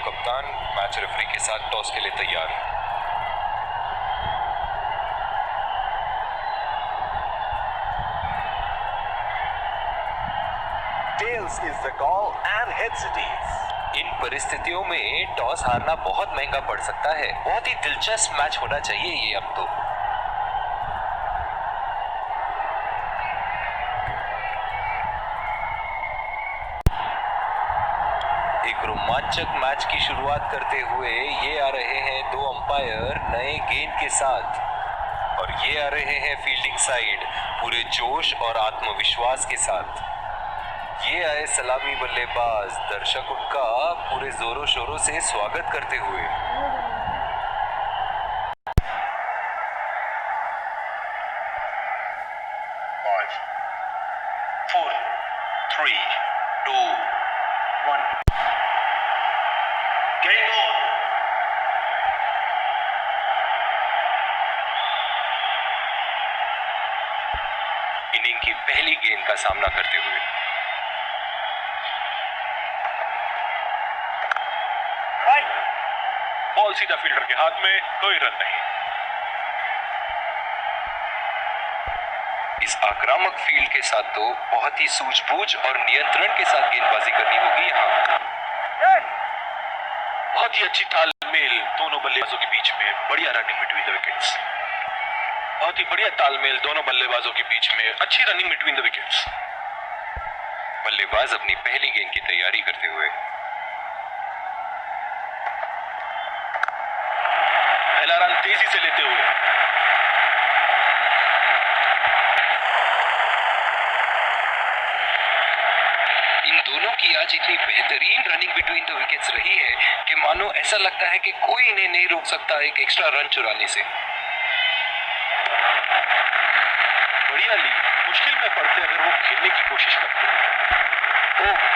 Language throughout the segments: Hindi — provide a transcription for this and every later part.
कप्तान मैच रेफरी के साथ टॉस के लिए तैयार। Tails is the call and heads it is. इन परिस्थितियों में टॉस हारना बहुत महंगा पड़ सकता है। बहुत ही दिलचस्प मैच होना चाहिए ये अब तो। एक रोमांचक मैच की शुरुआत करते हुए ये आ रहे हैं दो अंपायर नए गेंद के साथ, और ये आ रहे हैं फील्डिंग साइड पूरे जोश और आत्मविश्वास के साथ। ये आए सलामी बल्लेबाज, दर्शक उनका पूरे जोरों शोरों से स्वागत करते हुए। 5, 4, 3, 2, 1. Game on. इनिंग की पहली गेंद का सामना करते हुए बॉल सीधा फील्डर के हाथ में, कोई रन नहीं। इस आक्रामक फील्ड के साथ तो बहुत ही सूझबूझ और नियंत्रण के साथ गेंदबाजी करनी होगी यहाँ। बहुत ही अच्छी तालमेल दोनों बल्लेबाजों के बीच में, बढ़िया रनिंग बिटवीन द विकेट्स। बहुत ही बढ़िया तालमेल दोनों बल्लेबाजों के बीच में, अच्छी रनिंग बिटवीन द विकेट्स। बल्लेबाज अपनी पहली गेंद की तैयारी करते हुए पहला रन तेजी से लेते हुए इन दोनों की आज इतनी बेहतरीन रनिंग बिटवीन द विकेट्स रही है कि मानो ऐसा लगता है कि कोई इन्हें नहीं रोक सकता एक एक्स्ट्रा रन चुराने से। बढ़िया ली, मुश्किल में पड़ते अगर वो खेलने की कोशिश करते हैं।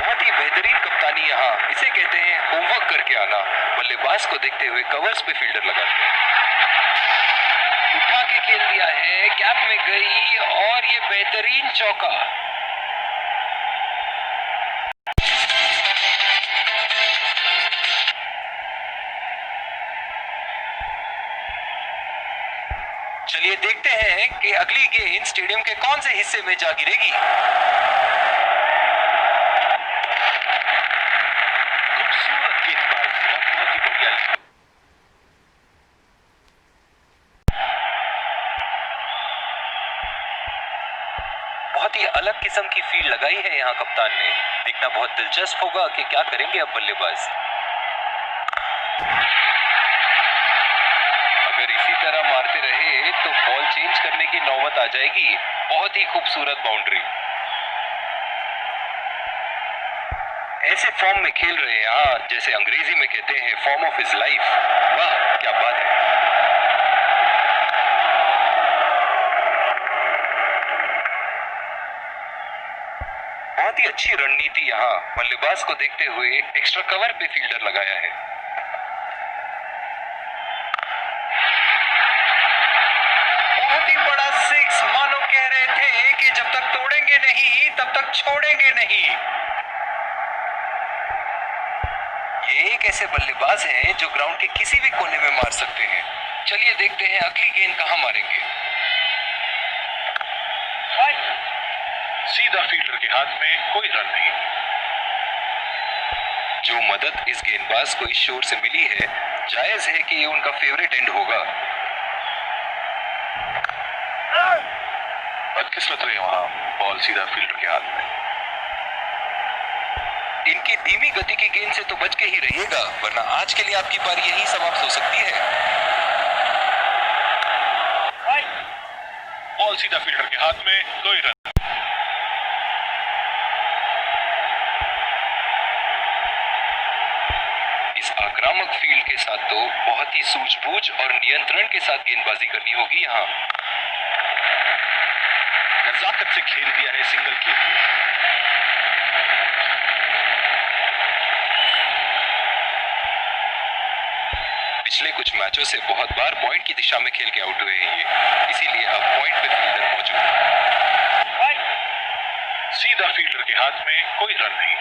बहुत ही बेहतरीन कप्तानी यहाँ, इसे कहते हैं होमवर्क करके आना। बल्लेबाज को देखते हुए कवर्स पे फील्डर लगाते हैं, उठा के खेल दिया है, कैप में गई और ये बेहतरीन चौका। चलिए देखते हैं कि अगली गेंद स्टेडियम के कौन से हिस्से में जा गिरेगी। खूबसूरत गेंदबाजी, बहुत ही बढ़िया ली। बहुत ही अलग किस्म की फील्ड लगाई है यहाँ कप्तान ने। देखना बहुत दिलचस्प होगा कि क्या करेंगे अब बल्लेबाज। अगर इसी तरह मारते रहे तो बॉल चेंज करने की नौबत आ जाएगी। बहुत ही खूबसूरत बाउंड्री। ऐसे फॉर्म में खेल रहे हैं यहाँ, जैसे अंग्रेजी में कहते हैं फॉर्म ऑफ हिज लाइफ। वाह क्या बात है। बहुत ही अच्छी रणनीति यहाँ, बल्लेबाज को देखते हुए एक्स्ट्रा कवर पे फील्डर लगाया है। बहुत ही बड़ा सिक्स, मानो कह रहे थे कि जब तक तोड़ेंगे नहीं तब तक छोड़ेंगे नहीं। ये एक ऐसे बल्लेबाज हैं जो ग्राउंड के किसी भी कोने में मार सकते हैं। चलिए देखते हैं अगली गेंद कहां मारेंगे। सीधा फील्डर के हाथ में, कोई रन नहीं। जो मदद इस गेंदबाज को इस शोर से मिली है, जायज है कि ये उनका फेवरेट एंड होगा। बदकिस्मत हुई वहां, बॉल सीधा फील्डर के हाथ में। इनकी धीमी गति की गेंद से तो बच के ही रहिएगा, वरना आज के लिए आपकी पारी यही समाप्त हो सकती है। बॉल सीधा फील्डर के हाथ में, कोई रन। इस आक्रामक फील्ड के साथ तो बहुत ही सूझबूझ और नियंत्रण के साथ गेंदबाजी करनी होगी यहाँ। नजाकत से खेल दिया है सिंगल के लिए। पिछले कुछ मैचों से बहुत बार पॉइंट की दिशा में खेल के आउट हुए हैं ये, इसीलिए अब पॉइंट पे फील्डर मौजूद है। सीधा फील्डर के हाथ में, कोई रन नहीं।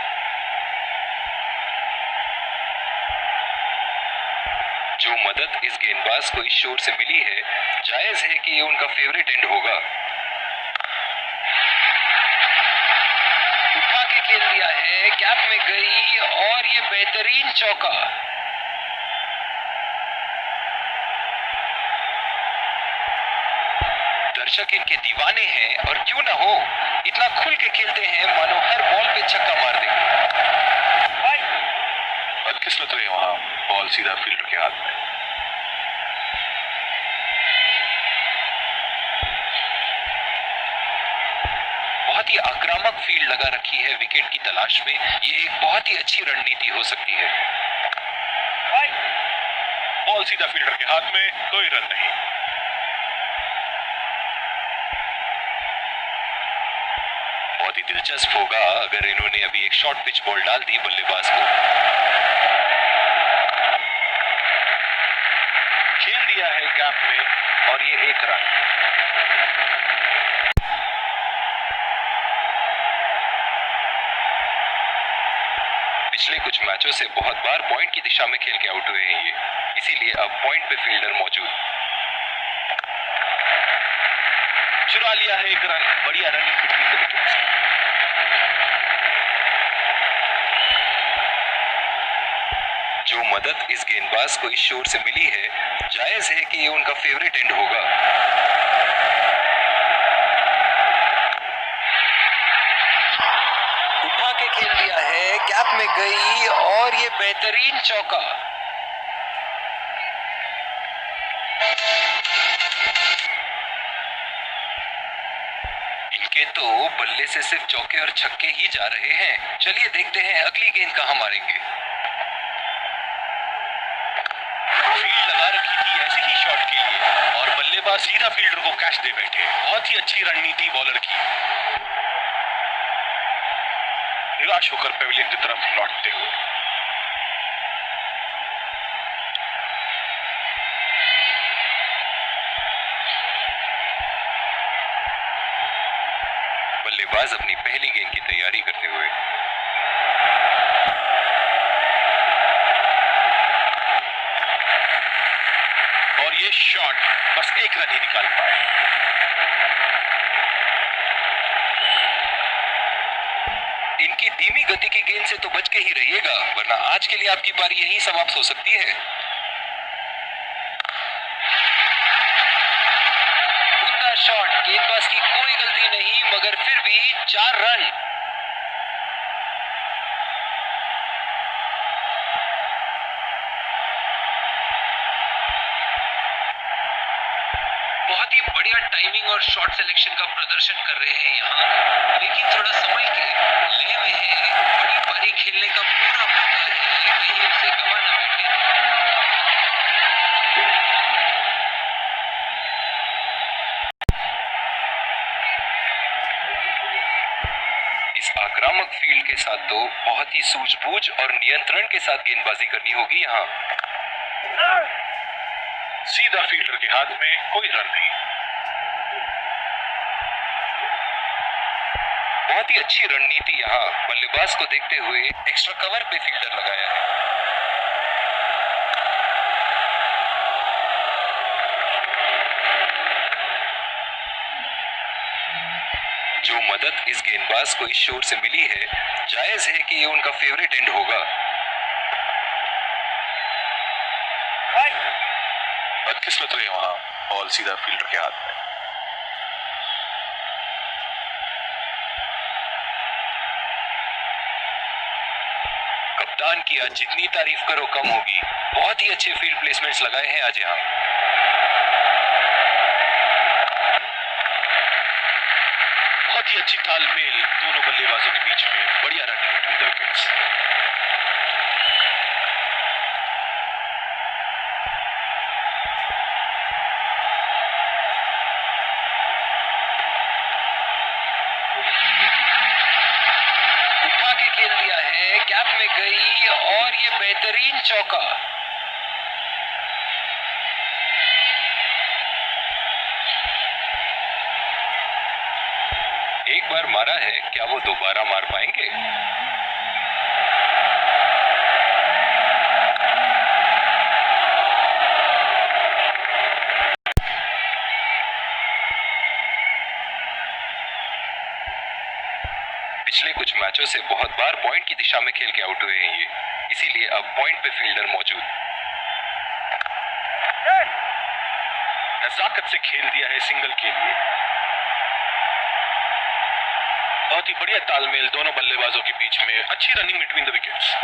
जो मदद इस गेंदबाज को इस शोर से मिली है, जायज है कि ये उनका फेवरेट एंड होगा। उठा के खेल दिया है, गैप में गई और ये बेहतरीन चौका। दर्शक इनके दीवाने हैं और क्यों ना हो, इतना खुल के खेलते हैं मानो हर बॉल पे छक्का मार देंगे। बदकिस्मत रही वहां, बॉल सीधा फील्डर के हाथ में। बहुत ही आक्रामक फील्ड लगा रखी है विकेट की तलाश में। ये एक बहुत ही अच्छी रणनीति हो सकती है। बॉल सीधा फील्डर के हाथ में, कोई रन नहीं। बहुत ही दिलचस्प होगा अगर इन्होंने अभी एक शॉर्ट पिच बॉल डाल दी बल्लेबाज को। खेल दिया है गैप में और ये 1 रन। पिछले कुछ मैचों से बहुत बार पॉइंट की दिशा में खेल के आउट हुए हैं ये, इसीलिए अब पॉइंट पे फील्डर मौजूद। चुरा लिया है 1 रन, बढ़िया रनिंग बिटवीन द विकेट्स। जो मदद इस गेंदबाज को इस शोर से मिली है, जायज है कि ये उनका फेवरेट एंड होगा। उठा के खेल दिया है, गैप में गई और ये बेहतरीन चौका। इनके तो बल्ले से सिर्फ चौके और छक्के ही जा रहे हैं। चलिए देखते हैं अगली गेंद कहां मारेंगे। फील्ड लगा रखी थी ऐसे ही शॉट के लिए और बल्लेबाज सीधा फील्डर को कैच दे बैठे। बहुत ही अच्छी रणनीति बॉलर की। निराश होकर पेविलियन की तरफ लौटते हुए। बल्लेबाज अपनी पहली गेंद की तैयारी करते हुए। और ये शॉट बस 1 रन ही निकाल पाए। इनकी धीमी गति की गेंद से तो बच के ही रहिएगा, वरना आज के लिए आपकी पारी यहीं समाप्त हो सकती है। उम्दा शॉट, गेंदबाज की कोई गलती नहीं, मगर फिर भी 4 रन। बहुत ही बढ़िया टाइमिंग और शॉट सिलेक्शन का प्रदर्शन कर रहे हैं यहाँ, लेकिन थोड़ा संभल के, लय में है, बड़ी पारी खेलने का पूरा मौका है, कहीं उसे गवा ना बैठे। इस आक्रामक फील्ड के साथ तो बहुत ही सूझबूझ और नियंत्रण के साथ गेंदबाजी करनी होगी यहाँ। सीधा फील्डर के हाथ में, कोई रन नहीं। बहुत ही अच्छी रणनीति यहाँ, बल्लेबाज को देखते हुए एक्स्ट्रा कवर पे फील्डर लगाया है। जो मदद इस गेंदबाज को इस शोर से मिली है, जायज है कि ये उनका फेवरेट एंड होगा। बदकिस्मत रही वहां, बॉल सीधा फील्डर के हाथ में। कप्तान की आज जितनी तारीफ करो कम होगी। बहुत ही अच्छे फील्ड प्लेसमेंट्स लगाए हैं आज यहाँ। बहुत ही अच्छी तालमेल दोनों बल्लेबाजों के बीच में, बढ़िया रनिंग बिटवीन द विकेट्स। उठा के खेल दिया है, गैप में गई और ये बेहतरीन चौका। एक बार मारा है, क्या वो दोबारा मार पाएंगे? मैचों से बहुत बार पॉइंट की दिशा में खेल के आउट हुए हैं ये, इसीलिए अब पॉइंट पे फील्डर मौजूद। नजाकत से खेल दिया है सिंगल के लिए। बहुत ही बढ़िया तालमेल दोनों बल्लेबाजों के बीच में, अच्छी रनिंग बिटवीन द विकेट्स।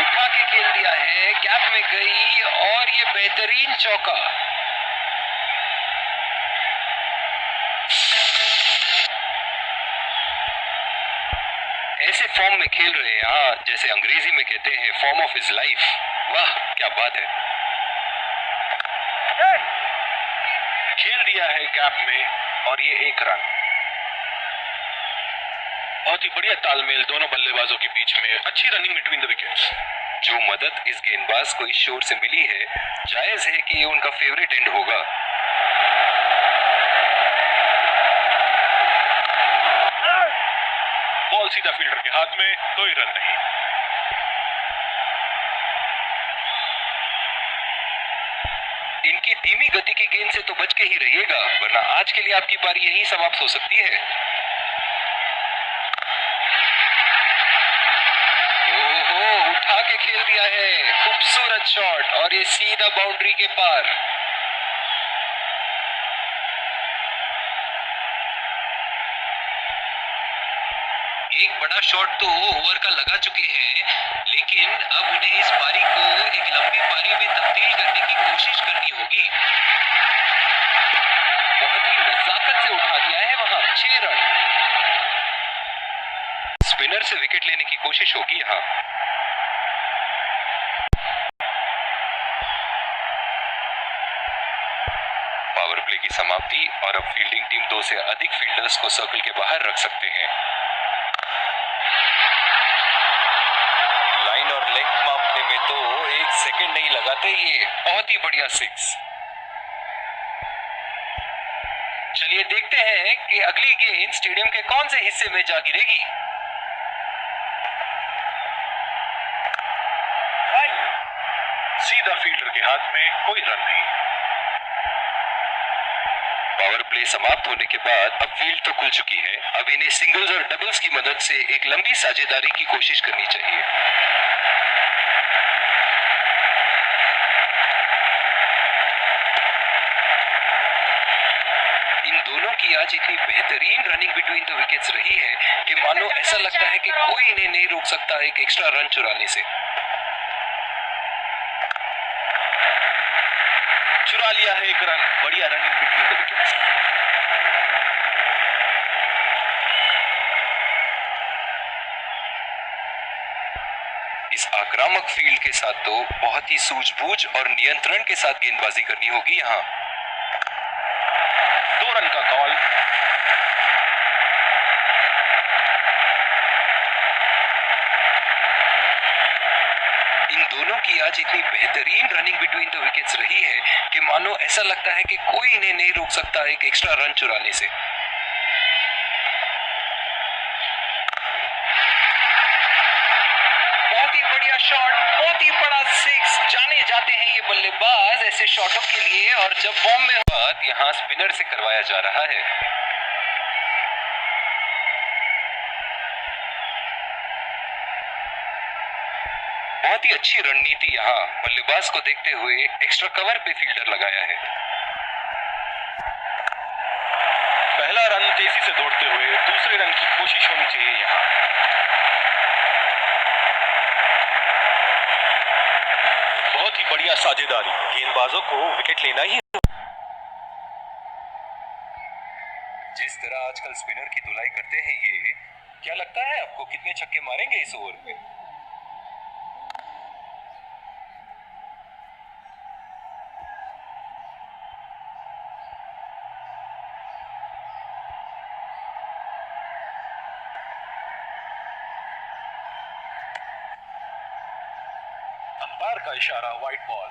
उठा के खेल दिया है, गैप में गई और ये बेहतरीन चौका। ऐसे फॉर्म में खेल रहे हैं यहाँ, जैसे अंग्रेजी में कहते हैं फॉर्म ऑफ हिज लाइफ। वाह क्या बात है। खेल दिया है गैप में और ये 1 रन। बहुत ही बढ़िया तालमेल दोनों बल्लेबाजों के बीच में, अच्छी रनिंग बिटवीन द विकेट्स। जो मदद इस गेंदबाज को इस शोर से मिली है, जायज है कि ये उनका फेवरेट एंड होगा। बॉल सीधा फील्डर के हाथ में, कोई रन नहीं। इनकी धीमी गति की गेंद से तो बच के ही रहिएगा, वरना आज के लिए आपकी पारी यहीं समाप्त हो सकती है। ओहो, उठा के खेल दिया है, खूबसूरत शॉट और ये सीधा बाउंड्री के पार। एक बड़ा शॉट तो ओवर का लगा चुके हैं, लेकिन अब उन्हें इस पारी को एक लंबी पारी में तब्दील करने की कोशिश करनी होगी। बहुत ही नजाकत से उठा दिया है वहां, 6 रन। स्पिनर से विकेट लेने की कोशिश होगी यहाँ। पावर प्ले की समाप्ति और अब फील्डिंग टीम 2 से अधिक फील्डर्स को सर्कल के बाहर रख सकते हैं। लाइन और लेंथ मापने में तो 1 सेकंड नहीं लगाते ये। बहुत ही बढ़िया 6। चलिए देखते हैं कि अगली गेंद स्टेडियम के कौन से हिस्से में जा गिरेगी। सीधा फील्डर के हाथ में, कोई रन नहीं। पावर प्ले समाप्त होने के बाद अब फील्ड तो खुल चुकी है, अब इन्हें सिंगल्स और डबल्स की मदद से एक लंबी साझेदारी की कोशिश करनी चाहिए। इन दोनों की आज इतनी बेहतरीन रनिंग बिटवीन द विकेट्स रही है कि मानो ऐसा लगता है कि कोई इन्हें नहीं रोक सकता एक एक्स्ट्रा रन चुराने से। चुरा लिया है 1 रन, बढ़िया रनिंग बिटवीन द विकेट्स। इस आक्रामक फील्ड के साथ तो बहुत ही सूझबूझ और नियंत्रण के साथ गेंदबाजी करनी होगी यहाँ। 2 रन का कॉल। इन दोनों की आज इतनी बेहतरीन रनिंग बिटवीन द विकेट्स रही है कि मानो ऐसा लगता है कि कोई इन्हें नहीं रोक सकता एक एक्स्ट्रा रन चुराने से। बहुत ही बढ़िया शॉट, बहुत ही बड़ा 6। जाने जाते हैं ये बल्लेबाज ऐसे शॉटों के लिए, और जब फॉर्म में बात यहाँ स्पिनर से करवाया जा रहा है। बहुत ही अच्छी रणनीति यहाँ बल्लेबाज को देखते हुए एक्स्ट्रा कवर पे फील्डर लगाया है। पहला रन तेजी से दौड़ते हुए दूसरे रन की कोशिश होनी चाहिए यहाँ। बहुत ही बढ़िया साझेदारी, गेंदबाजों को विकेट लेना ही। जिस तरह आजकल स्पिनर की धुलाई करते हैं ये, क्या लगता है आपको कितने छक्के मारेंगे इस ओवर में? अंपायर का इशारा, वाइड बॉल।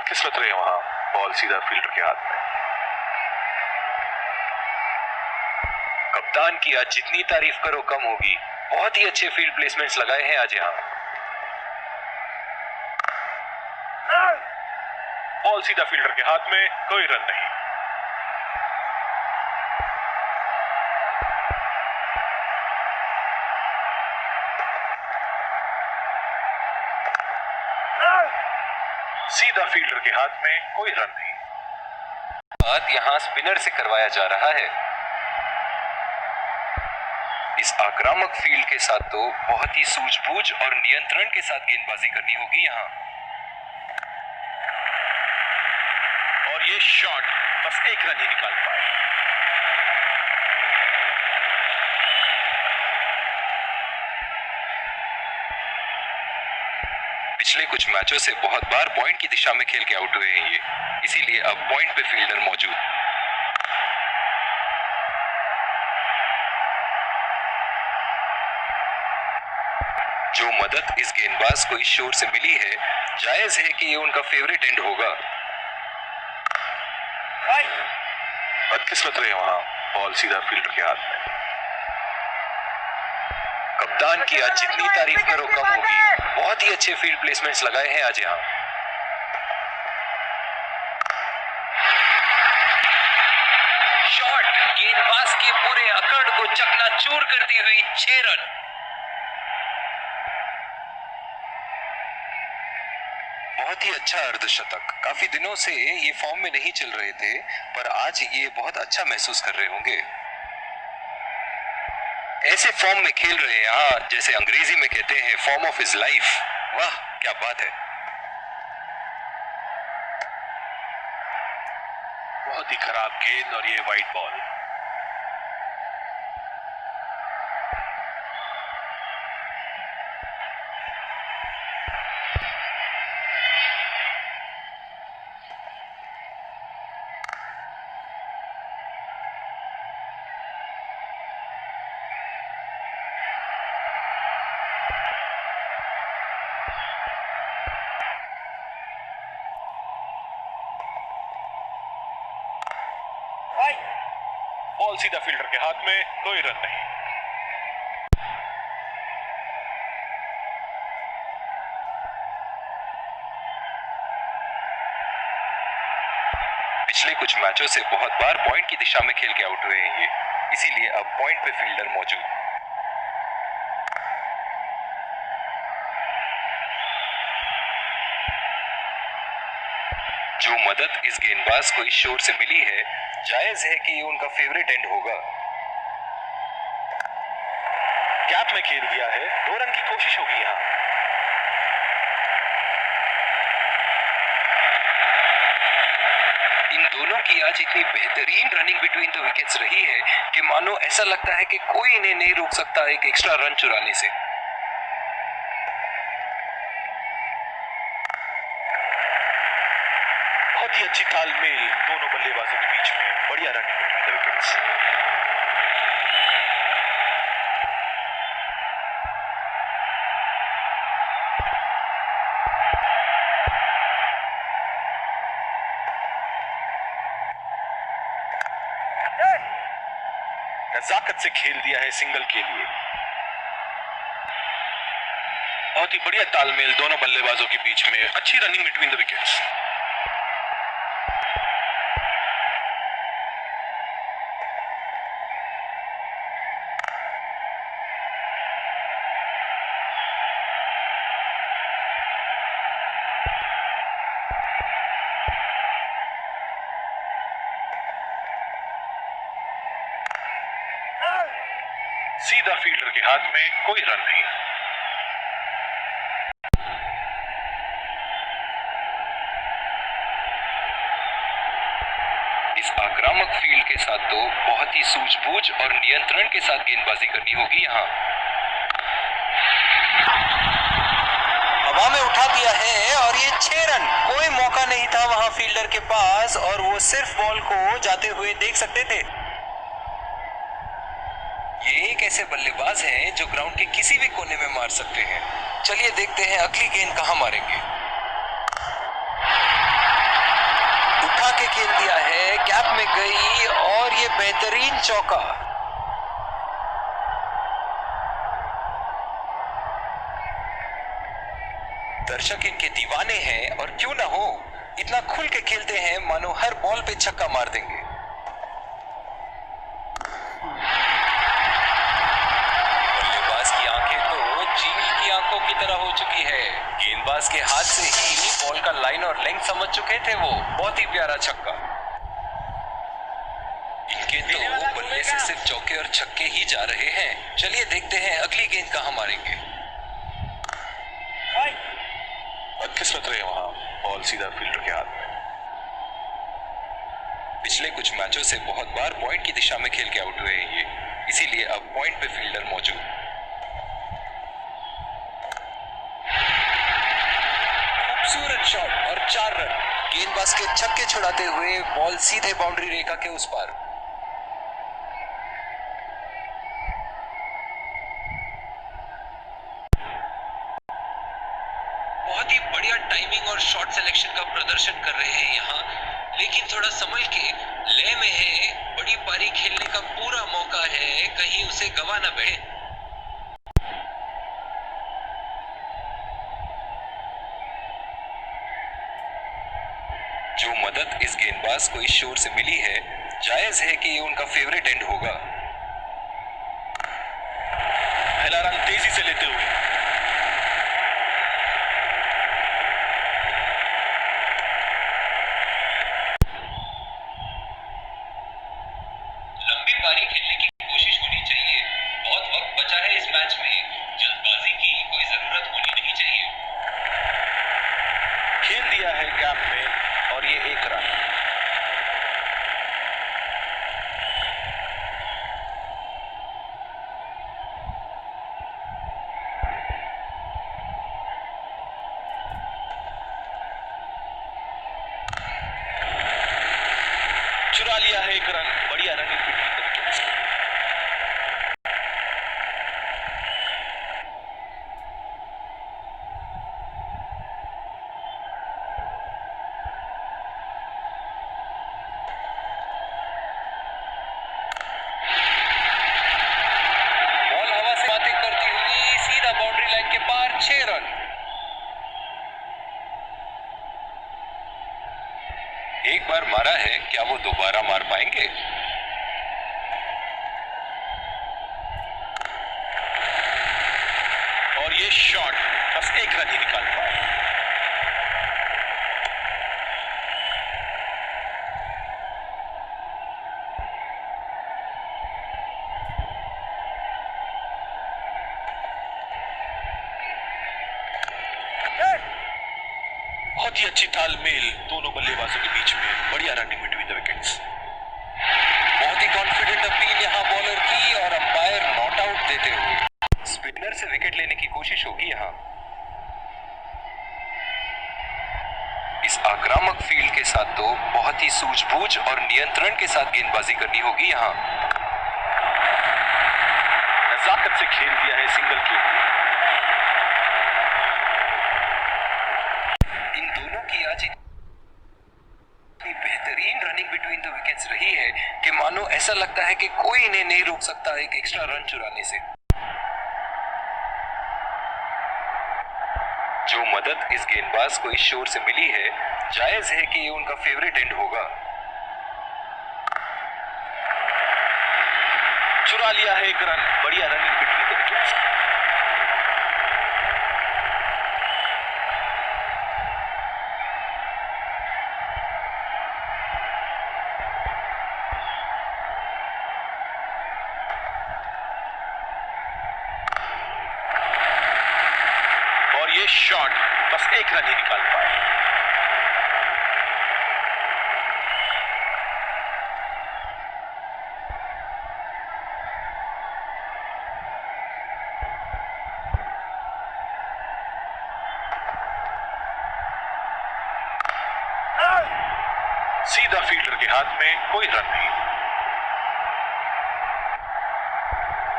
बदकिस्मत रहे वहां, बॉल सीधा फील्डर के हाथ में। कप्तान की आज जितनी तारीफ करो कम होगी। बहुत ही अच्छे फील्ड प्लेसमेंट्स लगाए हैं आज यहाँ। बॉल सीधा फील्डर के हाथ में, कोई रन नहीं। सीधा फील्डर के हाथ में, कोई रन नहीं। बात यहाँ स्पिनर से करवाया जा रहा है। इस आक्रामक फील्ड के साथ तो बहुत ही सूझबूझ और नियंत्रण के साथ गेंदबाजी करनी होगी यहाँ। और ये शॉट बस एक रन ही निकाल पाए। पिछले कुछ मैचों से बहुत बार पॉइंट की दिशा में खेल के आउट हुए हैं ये, इसीलिए अब पॉइंट पे फील्डर मौजूद। जो मदद इस गेंदबाज को इस शोर से मिली है, जायज है कि ये उनका फेवरेट एंड होगा। बदकिस्मत रहे वहां, बॉल सीधा फील्डर के हाथ में। कप्तान की आज जितनी तारीफ करो कम होगी। बहुत ही अच्छे फील्ड प्लेसमेंट्स लगाए हैं आज यहाँ। शॉट गेंदबाज के पूरे अकड़ को चकनाचूर करती हुई 6 रन। बहुत ही अच्छा अर्धशतक। काफी दिनों से ये फॉर्म में नहीं चल रहे थे, पर आज ये बहुत अच्छा महसूस कर रहे होंगे। ऐसे फॉर्म में खेल रहे हैं यहाँ, जैसे अंग्रेजी में कहते हैं फॉर्म ऑफ हिज लाइफ। वाह क्या बात है। बहुत ही खराब गेंद और ये वाइड बॉल। बॉल सीधा फील्डर के हाथ में, कोई रन नहीं। पिछले कुछ मैचों से बहुत बार पॉइंट की दिशा में खेल के आउट हुए हैं ये, इसीलिए अब पॉइंट पे फील्डर मौजूद। जो मदद इस गेंदबाज को इस शोर से मिली है, जायज है कि ये उनका फेवरेट एंड होगा। गैप में खेल दिया है, 2 रन की कोशिश होगी यहां। इन दोनों की आज इतनी बेहतरीन रनिंग बिटवीन द विकेट्स रही है कि मानो ऐसा लगता है कि कोई इन्हें नहीं रोक सकता एक एक्स्ट्रा रन चुराने से। बहुत ही अच्छी तालमेल दोनों बल्लेबाजों के बीच में, बढ़िया रनिंग बिटवीन द विकेट्स। नजाकत से खेल दिया है सिंगल के लिए। बहुत ही बढ़िया तालमेल दोनों बल्लेबाजों के बीच में, अच्छी रनिंग बिटवीन द विकेट्स। सीधा फील्डर के हाथ में, कोई रन नहीं। इस आक्रामक फील्ड के साथ तो बहुत ही सूझबूझ और नियंत्रण के साथ गेंदबाजी करनी होगी यहाँ। हवा में उठा दिया है और ये 6 रन। कोई मौका नहीं था वहां फील्डर के पास और वो सिर्फ बॉल को जाते हुए देख सकते थे। ये एक ऐसे बल्लेबाज हैं जो ग्राउंड के किसी भी कोने में मार सकते हैं। चलिए देखते हैं अगली गेंद कहां मारेंगे। में गई और ये बेहतरीन चौका। दर्शक इनके दीवाने हैं और क्यों ना हो, इतना खुल के खेलते हैं मानो हर बॉल पे छक्का मार देंगे। बल्लेबाज की आंखें तो चील की आंखों की तरह हो चुकी है। गेंदबाज के हाथ से ही बॉल का लाइन और लेंथ समझ चुके थे वो। बहुत ही प्यारा छक्का। इनके तो बल्ले से सिर्फ चौके और छक्के ही जा रहे हैं। चलिए देखते हैं अगली गेंद कहां मारेंगे। बदकिस्मत रहे वहां, बॉल सीधा फील्डर के हाथ में। पिछले कुछ मैचों से बहुत बार पॉइंट की दिशा में खेल के आउट हुए हैं ये, इसीलिए अब पॉइंट पे फील्डर मौजूद। खूबसूरत शॉट और 4 रन। गेंदबाज के छक्के छुड़ाते हुए बॉल सीधे बाउंड्री रेखा के उस पार। बहुत ही बढ़िया टाइमिंग और शॉट सिलेक्शन का प्रदर्शन कर रहे हैं यहाँ, लेकिन थोड़ा संभल के। लय में है, बड़ी पारी खेलने का पूरा मौका है, कहीं उसे गवा ना बैठे। जो मदद इस गेंदबाज को इस शोर से मिली है, जायज है कि ये उनका फेवरेट एंड होगा। पहला रन तेजी से लेते हुए लंबी पारी खेलने की कोशिश होनी चाहिए। बहुत वक्त बचा है इस मैच में, जल्दबाजी की कोई जरूरत होनी नहीं चाहिए। खेल दिया है गैप में और ये 1 रन। चुरा लिया है 1 रन। बढ़िया running between the wickets. Ball हवा से बातें करती हुई सीधा बाउंड्री लाइन के पार। 6 रन। एक बार मारा है, क्या वो दोबारा मार पाएंगे? और ये शॉट बस 1 रन ही निकाल पाए। बहुत ही अच्छी तालमेल दोनों बल्लेबाजों के बीच में। बढ़िया रनिंग बिटवीन द विकेट्स। बहुत ही कॉन्फिडेंट अपील यहाँ बॉलर की और अंपायर नॉट आउट देते हुए। स्पिनर से विकेट लेने की कोशिश होगी यहाँ। इस आक्रामक फील्ड के साथ तो बहुत ही सूझबूझ और नियंत्रण के साथ गेंदबाजी करनी होगी यहाँ। नजाकत से खेल दिया है सिंगल के लिए। इन दोनों की आज इतनी बेहतरीन रनिंग बिटवीन द विकेट्स रही है कि मानो ऐसा लगता है कि कोई इन्हें नहीं रोक सकता एक एक्स्ट्रा रन चुराने से। जो मदद इस गेंदबाज को इस शोर से मिली है, जायज है कि ये उनका फेवरेट एंड होगा। चुरा लिया है 1 रन। बढ़िया रनिंग बिटवीन द विकेट्स। और ये शॉट बस 1 रन ही निकाल पाए। सीधा फील्डर के हाथ में, कोई रन नहीं।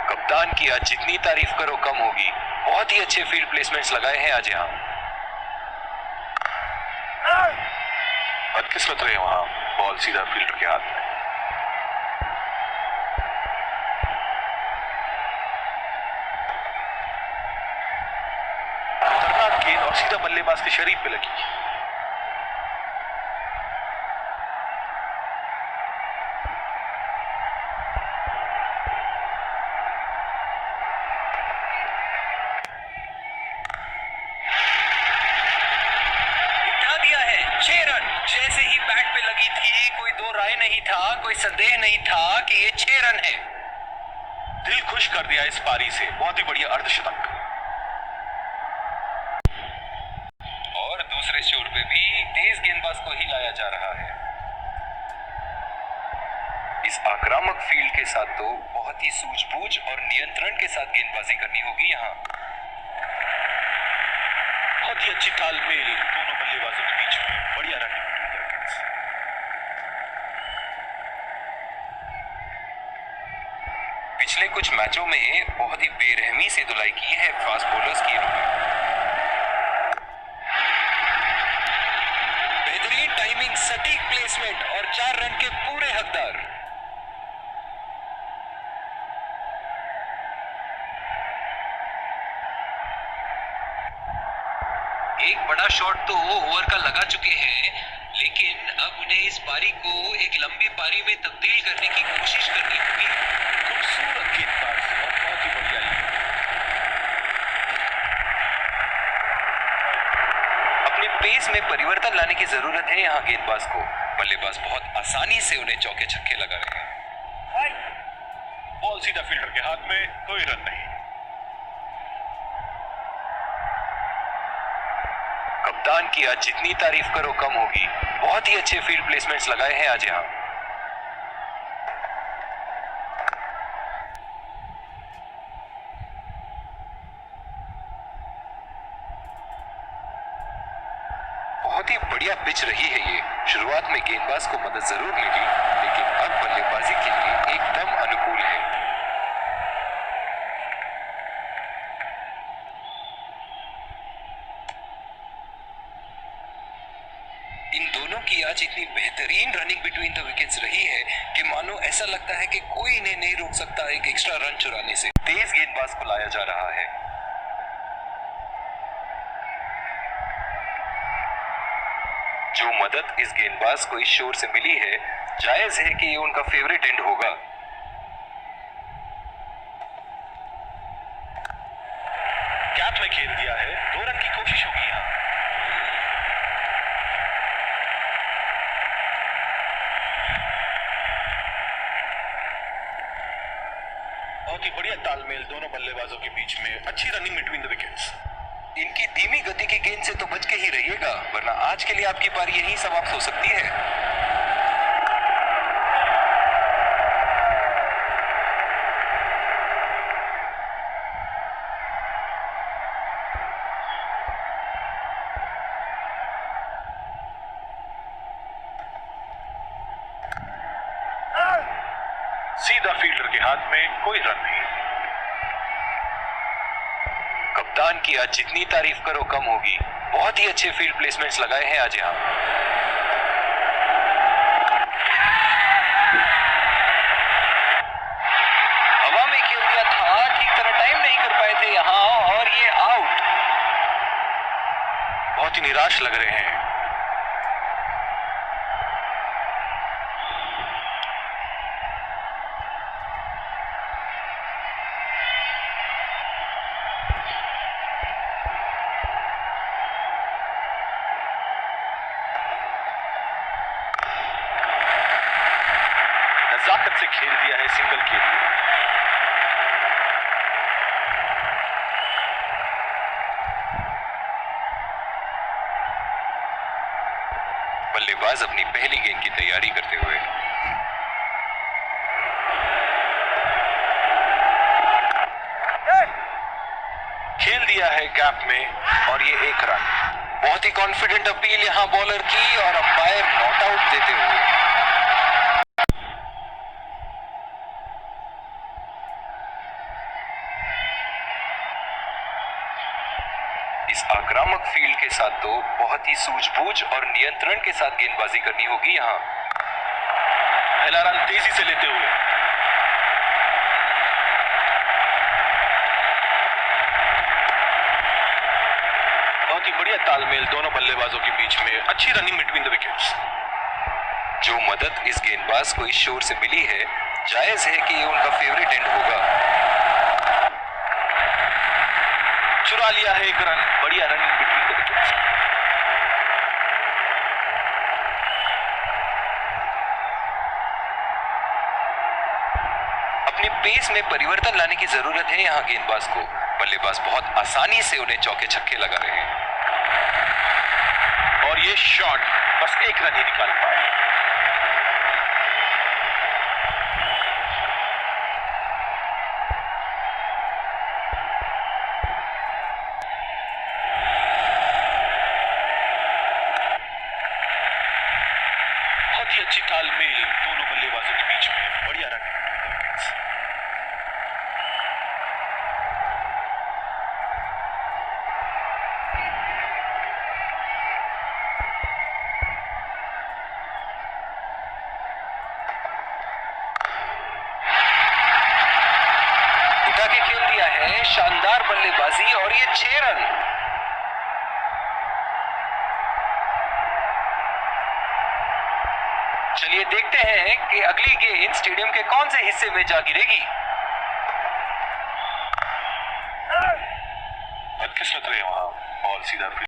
कप्तान की आज जितनी तारीफ करो कम होगी। बहुत ही अच्छे फील्ड प्लेसमेंट्स लगाए हैं आज यहाँ। बदकिस्मत रहे वहां, बॉल सीधा फील्डर के हाथ में। हमेशा बल्लेबाज के शरीर पे लगी। उठा दिया है 6 रन। जैसे ही बैट पे लगी थी, कोई दो राय नहीं था, कोई संदेह नहीं था कि ये 6 रन है। दिल खुश कर दिया इस पारी से, बहुत ही बढ़िया अर्धशतक। और दूसरे छोर पे भी तेज गेंदबाज को ही लाया जा रहा है। इस आक्रामक फील्ड के साथ तो बहुत ही सूझबूझ और नियंत्रण के साथ गेंदबाजी करनी होगी यहाँ। बहुत ही अच्छी तालमेल दोनों बल्लेबाजों के बीच में, बढ़िया रनिंग बिटवीन द विकेट्स। पिछले कुछ मैचों में बहुत ही बेरहमी से धुलाई की है फास्ट बॉलर्स की इन्होंने। बेहतरीन टाइमिंग, सटीक प्लेसमेंट और 4 रन के पूरे हकदार। एक बड़ा शॉट तो ओवर का लगा चुके हैं, लेकिन अब उन्हें इस पारी को एक लंबी पारी में तब्दील करने की कोशिश करनी होगी। खूबसूरत गेंदबाज और बहुत ही बढ़िया लीड। अपने पेस में परिवर्तन लाने की जरूरत है यहाँ गेंदबाज को। बल्लेबाज बहुत आसानी से उन्हें चौके छक्के लगा रहे हैं। बॉल सीधा फील्डर के हाथ में, कोई रन नहीं। कप्तान की आज जितनी तारीफ करो कम होगी। बहुत ही अच्छे फील्ड प्लेसमेंट्स लगाए हैं आज यहाँ। बहुत ही बढ़िया पिच रही है ये। शुरुआत में गेंदबाज को मदद जरूर मिली, लेकिन अब बल्लेबाजी के लिए एकदम अनुकूल है। इन दोनों की आज इतनी बेहतरीन रनिंग बिटवीन द विकेट्स रही है कि मानो ऐसा लगता है कि कोई इन्हें नहीं रोक सकता एक एक्स्ट्रा रन चुराने से। तेज गेंदबाज को लाया जा रहा है। जो मदद इस गेंदबाज को इस शोर से मिली है, जायज है कि ये उनका फेवरेट एंड होगा। गैप में खेल दिया है, 2 रन की कोशिश होगी यहाँ। बहुत ही बढ़िया तालमेल दोनों बल्लेबाजों के बीच में, अच्छी रनिंग बिटवीन द विकेट्स। इनकी धीमी गति की गेंद से तो बच के ही रहिएगा, वरना आज के लिए आपकी पारी यहीं समाप्त हो सकती है। सीधा फील्डर के हाथ में, कोई रन नहीं। कप्तान की आज जितनी तारीफ करो कम होगी। बहुत ही अच्छे फील्ड प्लेसमेंट्स लगाए हैं आज यहाँ। हवा में खेल दिया था, ठीक तरह टाइम नहीं कर पाए थे यहाँ, और ये आउट। बहुत ही निराश लग रहे हैं। नजाकत से खेल दिया है सिंगल के लिए। बल्लेबाज अपनी पहली गेंद की तैयारी करते हुए। खेल दिया है गैप में, और ये 1 रन। बहुत ही कॉन्फिडेंट अपील यहां बॉलर की, और अंपायर नॉट आउट देते हुए। इस आक्रामक फील्ड के साथ तो बहुत ही सूझबूझ और नियंत्रण के साथ गेंदबाजी करनी होगी यहां। पहला रन तेजी से लेते हुए। बहुत ही बढ़िया तालमेल दोनों बल्लेबाजों के बीच में, अच्छी रनिंग बिटवीन द विकेट्स। जो मदद इस गेंदबाज को इस शोर से मिली है, जायज है कि ये उनका फेवरेट एंड होगा। चुरा लिया है एक रन, बढ़िया रनिंग बिटवीन द विकेट्स। अपने पेस में परिवर्तन लाने की जरूरत है यहाँ गेंदबाज को। बल्लेबाज बहुत आसानी से उन्हें चौके छक्के लगा रहे हैं। और ये शॉट बस एक रन ही निकाल पाए। बहुत ही अच्छी तालमेल दोनों बल्लेबाजों के बीच में, बढ़िया रनिंग बिटवीन द विकेट्स। उठा के खेल दिया है, शानदार बल्लेबाजी और ये 6 रन। चलिए देखते हैं कि अगली गेंद स्टेडियम के कौन से हिस्से में जा गिरेगी। बदकिस्मत रहे वहां, बॉल सीधा फील्ड।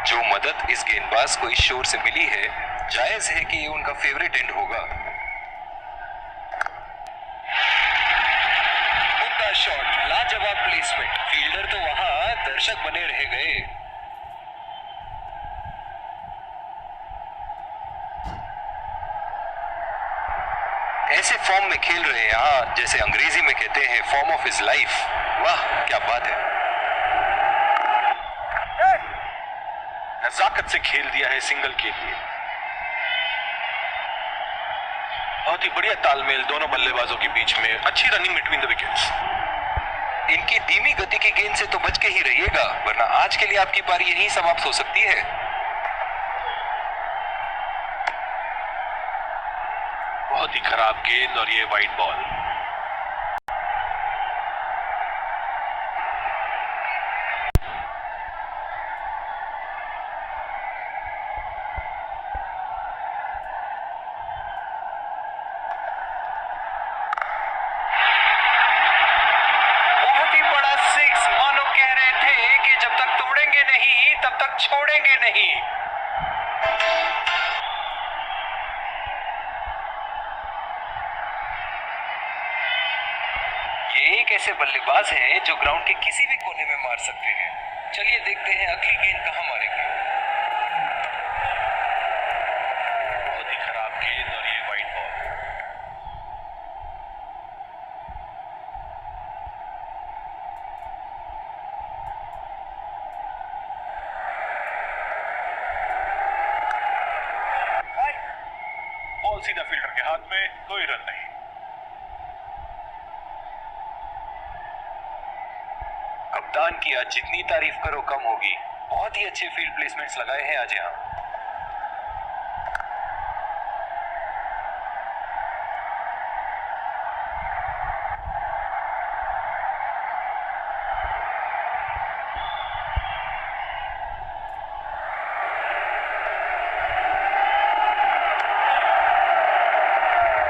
जो मदद इस गेंदबाज को इस शोर से मिली है, जायज है कि ये उनका फेवरेट एंड होगा। उम्दा शॉट, लाजवाब प्लेसमेंट। फील्डर तो वहां, दर्शक बने रह गए। ऐसे फॉर्म में खेल रहे हैं यहाँ, जैसे अंग्रेजी में कहते हैं फॉर्म ऑफ हिज लाइफ। वाह क्या बात है। नजाकत से खेल दिया है सिंगल के लिए। बहुत ही बढ़िया तालमेल दोनों बल्लेबाजों के बीच में, अच्छी रनिंग बिटवीन द विकेट्स। इनकी धीमी गति की गेंद से तो बच के ही रहिएगा, वरना आज के लिए आपकी पारी यहीं समाप्त हो सकती है। बहुत ही खराब गेंद और ये वाइड बॉल। बहुत ही बड़ा सिक्स, मानो कह रहे थे कि जब तक तोड़ेंगे नहीं तब तक छोड़ेंगे नहीं। ये एक ऐसे बल्लेबाज हैं जो ग्राउंड के किसी भी कोने में मार सकते हैं। चलिए देखते हैं अगली गेंद कहां मारेंगे। बहुत ही खराब गेंद और ये वाइड बॉल। बॉल सीधा फील्डर के हाथ में, कोई रन नहीं। कप्तान की आज जितनी तारीफ करो कम होगी। बहुत ही अच्छे फील्ड प्लेसमेंट्स लगाए हैं आज यहाँ।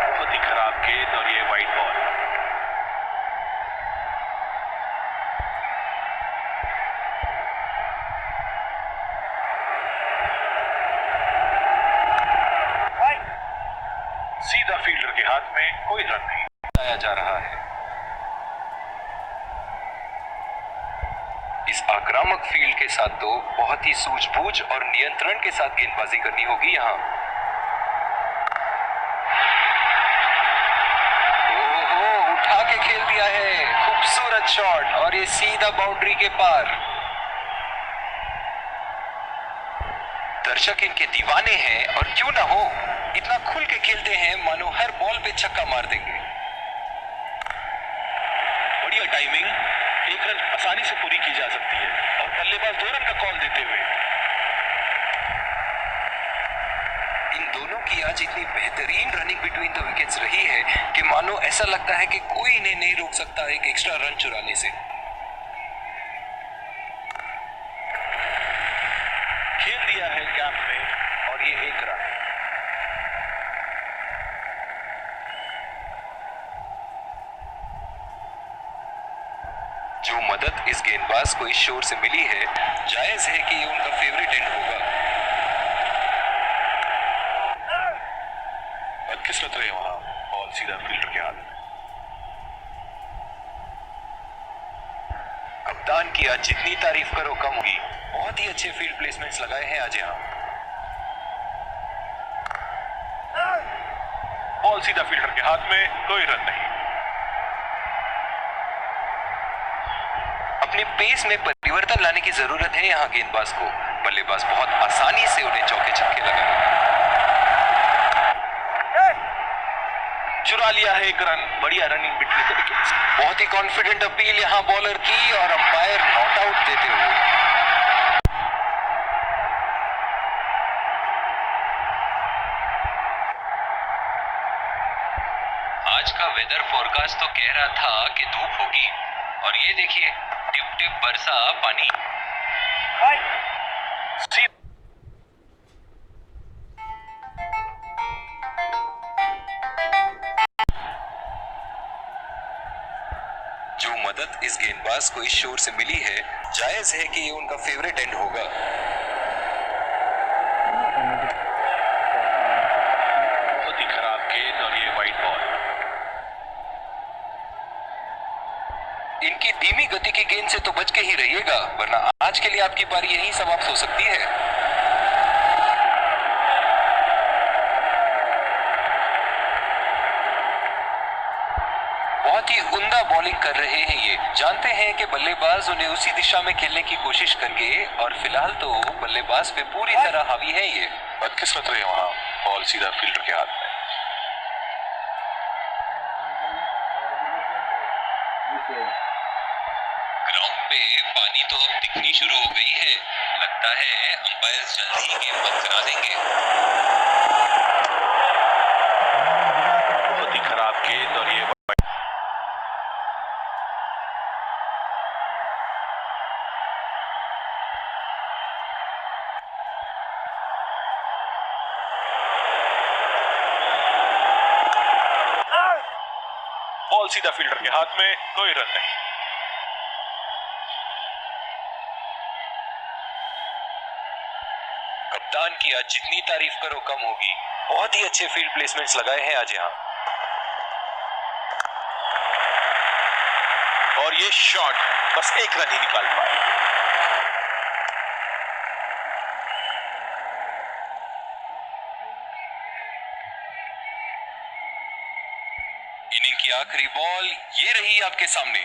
बहुत ही खराब गेंद और ये वाइड बॉल। सीधा फील्डर के हाथ में, कोई रन नहीं। लाया जा रहा है। इस आक्रामक फील्ड के साथ तो बहुत ही सूझबूझ और नियंत्रण के साथ गेंदबाजी करनी होगी यहाँ। ओहो, उठा के खेल दिया है, खूबसूरत शॉट और ये सीधा बाउंड्री के पार। दर्शक इनके दीवाने हैं और क्यों ना हो, इतना खुल के खेलते हैं मानो हर बॉल पे छक्का मार देंगे। बढ़िया टाइमिंग, एक रन आसानी से पूरी की जा सकती है और बल्लेबाज 2 रन का कॉल देते हुए। इन दोनों की आज इतनी बेहतरीन रनिंग बिटवीन द विकेट्स रही है कि मानो ऐसा लगता है कि कोई इन्हें नहीं रोक सकता एक एक्स्ट्रा रन चुराने से। खेल दिया है गैप में और ये 1 रन। जो मदद इस गेंदबाज को इस शोर से मिली है, जायज है कि ये उनका फेवरेट एंड होगा। बदकिस्मत रहे वहां, बॉल सीधा फील्डर के हाथ में। कप्तान की आज जितनी तारीफ करो कम होगी। बहुत ही अच्छे फील्ड प्लेसमेंट्स लगाए हैं आज यहाँ। बॉल सीधा फील्डर के हाथ में, कोई रन नहीं। अपने पेस में परिवर्तन लाने की जरूरत है यहाँ गेंदबाज को। बल्लेबाज बहुत आसानी से उन्हें चौके छक्के लगाए। चुरा लिया है 1 रन। बढ़िया रनिंग बिटवीन द विकेट्स। बहुत ही कॉन्फिडेंट अपील यहाँ बॉलर की और अंपायर नॉट आउट देते हुए। आज का वेदर फोरकास्ट तो कह रहा था कि धूप होगी और ये देखिए टिप टिप बरसा पानी। जो मदद इस गेंदबाज को इस शोर से मिली है, जायज है कि ये उनका फेवरेट एंड होगा। बहुत ही खराब गेंद और ये वाइड बॉल। इनकी धीमी गति की गेंद से तो बच के ही रहिएगा, वरना आज के लिए आपकी पारी यहीं समाप्त हो सकती है। बहुत ही उम्दा बॉलिंग कर रहे हैं ये। जानते हैं कि बल्लेबाज उन्हें उसी दिशा में खेलने की कोशिश करेंगे और फिलहाल तो बल्लेबाज पे पूरी तरह हावी है ये। बदकिस्मत रहे वहां, बॉल सीधा फील्डर के हाथ में। ग्राउंड पे पानी तो अब दिखनी शुरू हो गई है। लगता है अंपायर जल्द ही गेम बंद करा देंगे। बहुत ही खराब गेंद और ये बॉल सीधा फील्डर के हाथ में, कोई रन नहीं। कप्तान की आज जितनी तारीफ करो कम होगी। बहुत ही अच्छे फील्ड प्लेसमेंट्स लगाए हैं आज यहाँ। और ये शॉट बस 1 रन ही निकाल पाए। इनिंग की आखिरी बॉल ये रही आपके सामने।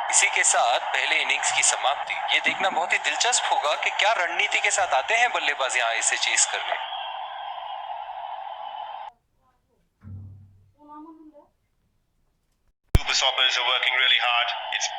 इसी के साथ पहले इनिंग्स की समाप्ति। ये देखना बहुत ही दिलचस्प होगा कि क्या रणनीति के साथ आते हैं बल्लेबाज यहाँ इसे चेस करने। Super stoppers are working really hard. It's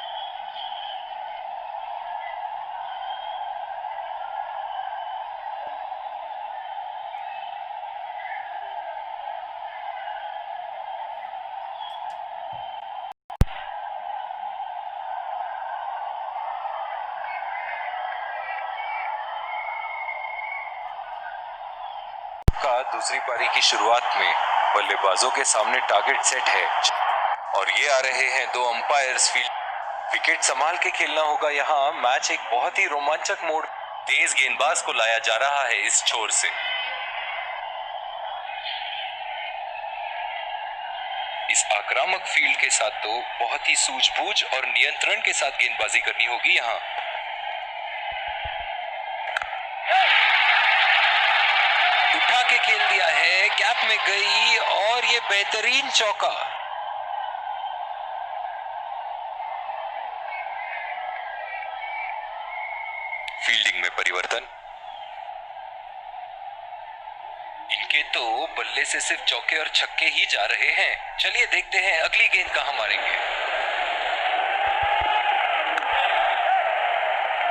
का दूसरी पारी की शुरुआत में बल्लेबाजों के सामने टारगेट सेट है और ये आ रहे हैं 2 अंपायर्स फील्ड। विकेट संभाल के खेलना होगा यहाँ। मैच एक बहुत ही रोमांचक मोड़। तेज गेंदबाज को लाया जा रहा है इस छोर से। इस आक्रामक फील्ड के साथ तो बहुत ही सूझबूझ और नियंत्रण के साथ गेंदबाजी करनी होगी यहाँ। उठा के खेल दिया है, गैप में गई और ये बेहतरीन चौका। फील्डिंग में परिवर्तन। इनके ये तो बल्ले से सिर्फ चौके और छक्के ही जा रहे हैं। चलिए देखते हैं अगली गेंद कहां मारेंगे।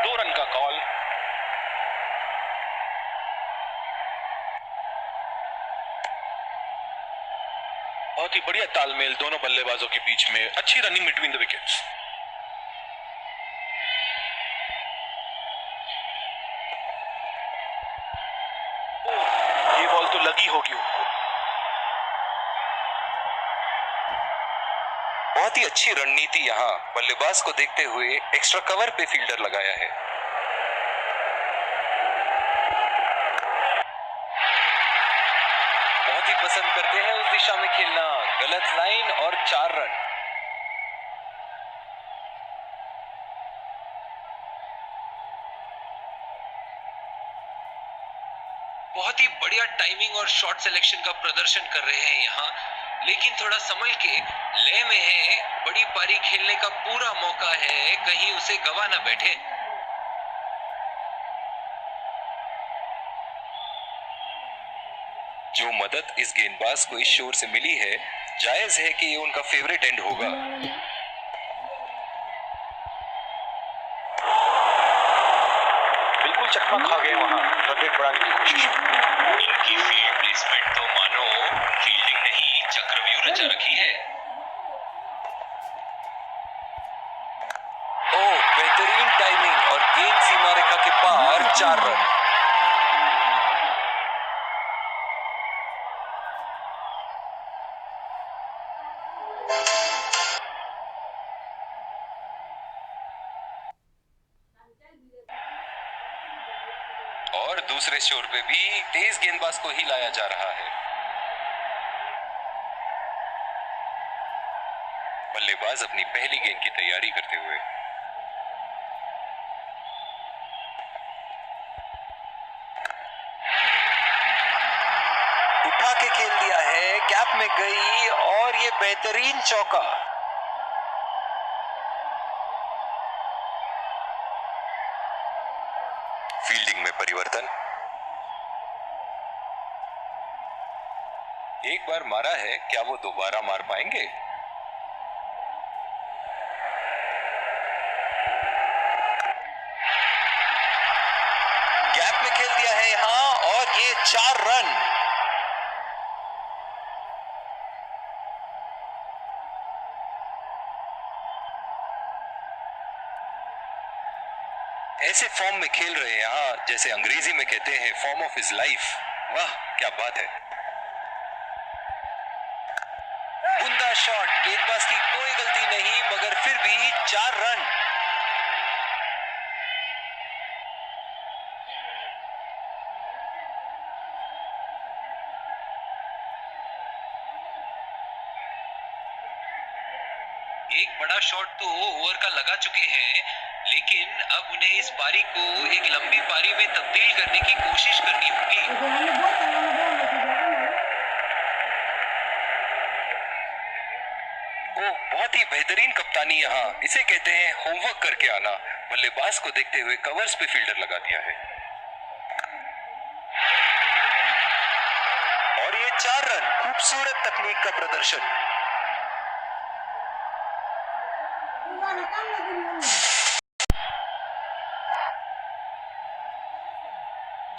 2 रन का कॉल। बहुत ही बढ़िया तालमेल दोनों बल्लेबाजों के बीच में, अच्छी रनिंग बिटवीन द विकेट्स। ये बॉल तो लगी होगी उनको। बहुत ही अच्छी रणनीति यहाँ बल्लेबाज को देखते हुए एक्स्ट्रा कवर पे फील्डर लगाया है। बहुत ही पसंद करते हैं उस दिशा में खेलना। गलत लाइन और 4 रन। बहुत ही बढ़िया टाइमिंग और शॉट सिलेक्शन का प्रदर्शन कर रहे हैं यहाँ, लेकिन थोड़ा संभल के लय में है। बड़ी पारी खेलने का पूरा मौका है, कहीं उसे गवा ना बैठे। जो मदद इस गेंदबाज को इस शोर से मिली है, जायज है कि ये उनका फेवरेट एंड होगा। बिल्कुल चकमा खा गए वहां, रन रेट बढ़ाने की कोशिश। इनकी फील्ड प्लेसमेंट तो मानो फील्डिंग नहीं चक्रव्यूह रचा रखी है। ओह, बेहतरीन टाइमिंग और गेंद सीमा रेखा के पार 4 रन। और दूसरे छोर पे भी तेज गेंदबाज को ही लाया जा रहा है। बल्लेबाज अपनी पहली गेंद की तैयारी करते हुए। उठा के खेल दिया है, कैप में गई और ये बेहतरीन चौका। फील्डिंग में परिवर्तन। एक बार मारा है, क्या वो दोबारा मार पाएंगे? गैप में खेल दिया है यहां और ये 4 रन। ऐसे फॉर्म में खेल रहे हैं यहाँ, जैसे अंग्रेजी में कहते हैं फॉर्म ऑफ हिज लाइफ। वाह क्या बात है। उम्दा शॉट, गेंदबाज की कोई गलती नहीं, मगर फिर भी 4 रन। एक बड़ा शॉट तो ओवर का लगा चुके हैं, लेकिन अब उन्हें इस पारी को एक लंबी पारी में तब्दील करने की कोशिश करनी होगी। वो बहुत ही बेहतरीन कप्तानी यहाँ, इसे कहते हैं होमवर्क करके आना। बल्लेबाज को देखते हुए कवर्स पे फील्डर लगा दिया है और ये 4 रन। खूबसूरत तकनीक का प्रदर्शन।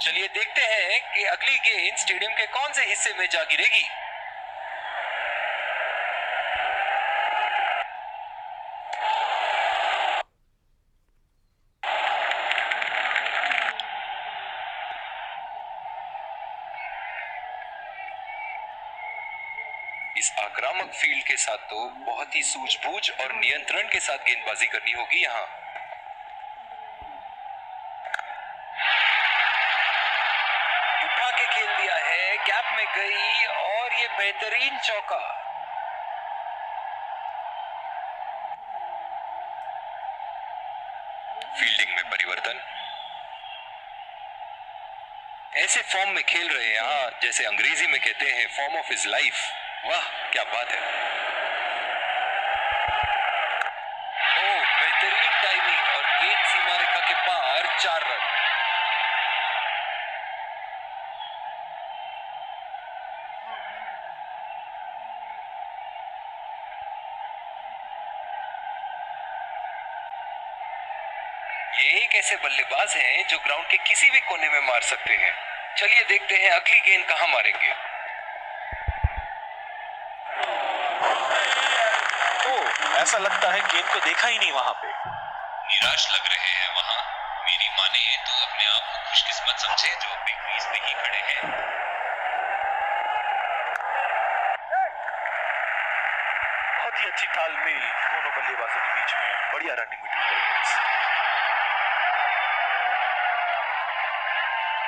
चलिए देखते हैं कि अगली गेंद स्टेडियम के कौन से हिस्से में जा गिरेगी। इस आक्रामक फील्ड के साथ तो बहुत ही सूझबूझ और नियंत्रण के साथ गेंदबाजी करनी होगी यहां। उठा के खेल दिया है, कैप में गई और ये बेहतरीन चौका। फील्डिंग में परिवर्तन। ऐसे फॉर्म में खेल रहे हैं यहाँ, जैसे अंग्रेजी में कहते हैं फॉर्म ऑफ हिज लाइफ। वाह क्या बात है। ओह, बेहतरीन टाइमिंग और गेंद सीमा रेखा के पार 4 रन। एक ऐसे बल्लेबाज हैं जो ग्राउंड के किसी भी कोने में मार सकते हैं। चलिए देखते हैं अगली गेंद कहां मारेंगे। ओह, ऐसा लगता है गेंद को देखा ही नहीं वहां पे। निराश लग रहे हैं वहां। मेरी माने तो अपने आप को खुशकिस्मत समझे जो अपनी क्रीज पे ही खड़े हैं। बहुत ही अच्छी तालमेल दोनों बल्लेबाजों के बीच में, बढ़िया रनिंग बिटवीन द विकेट्स।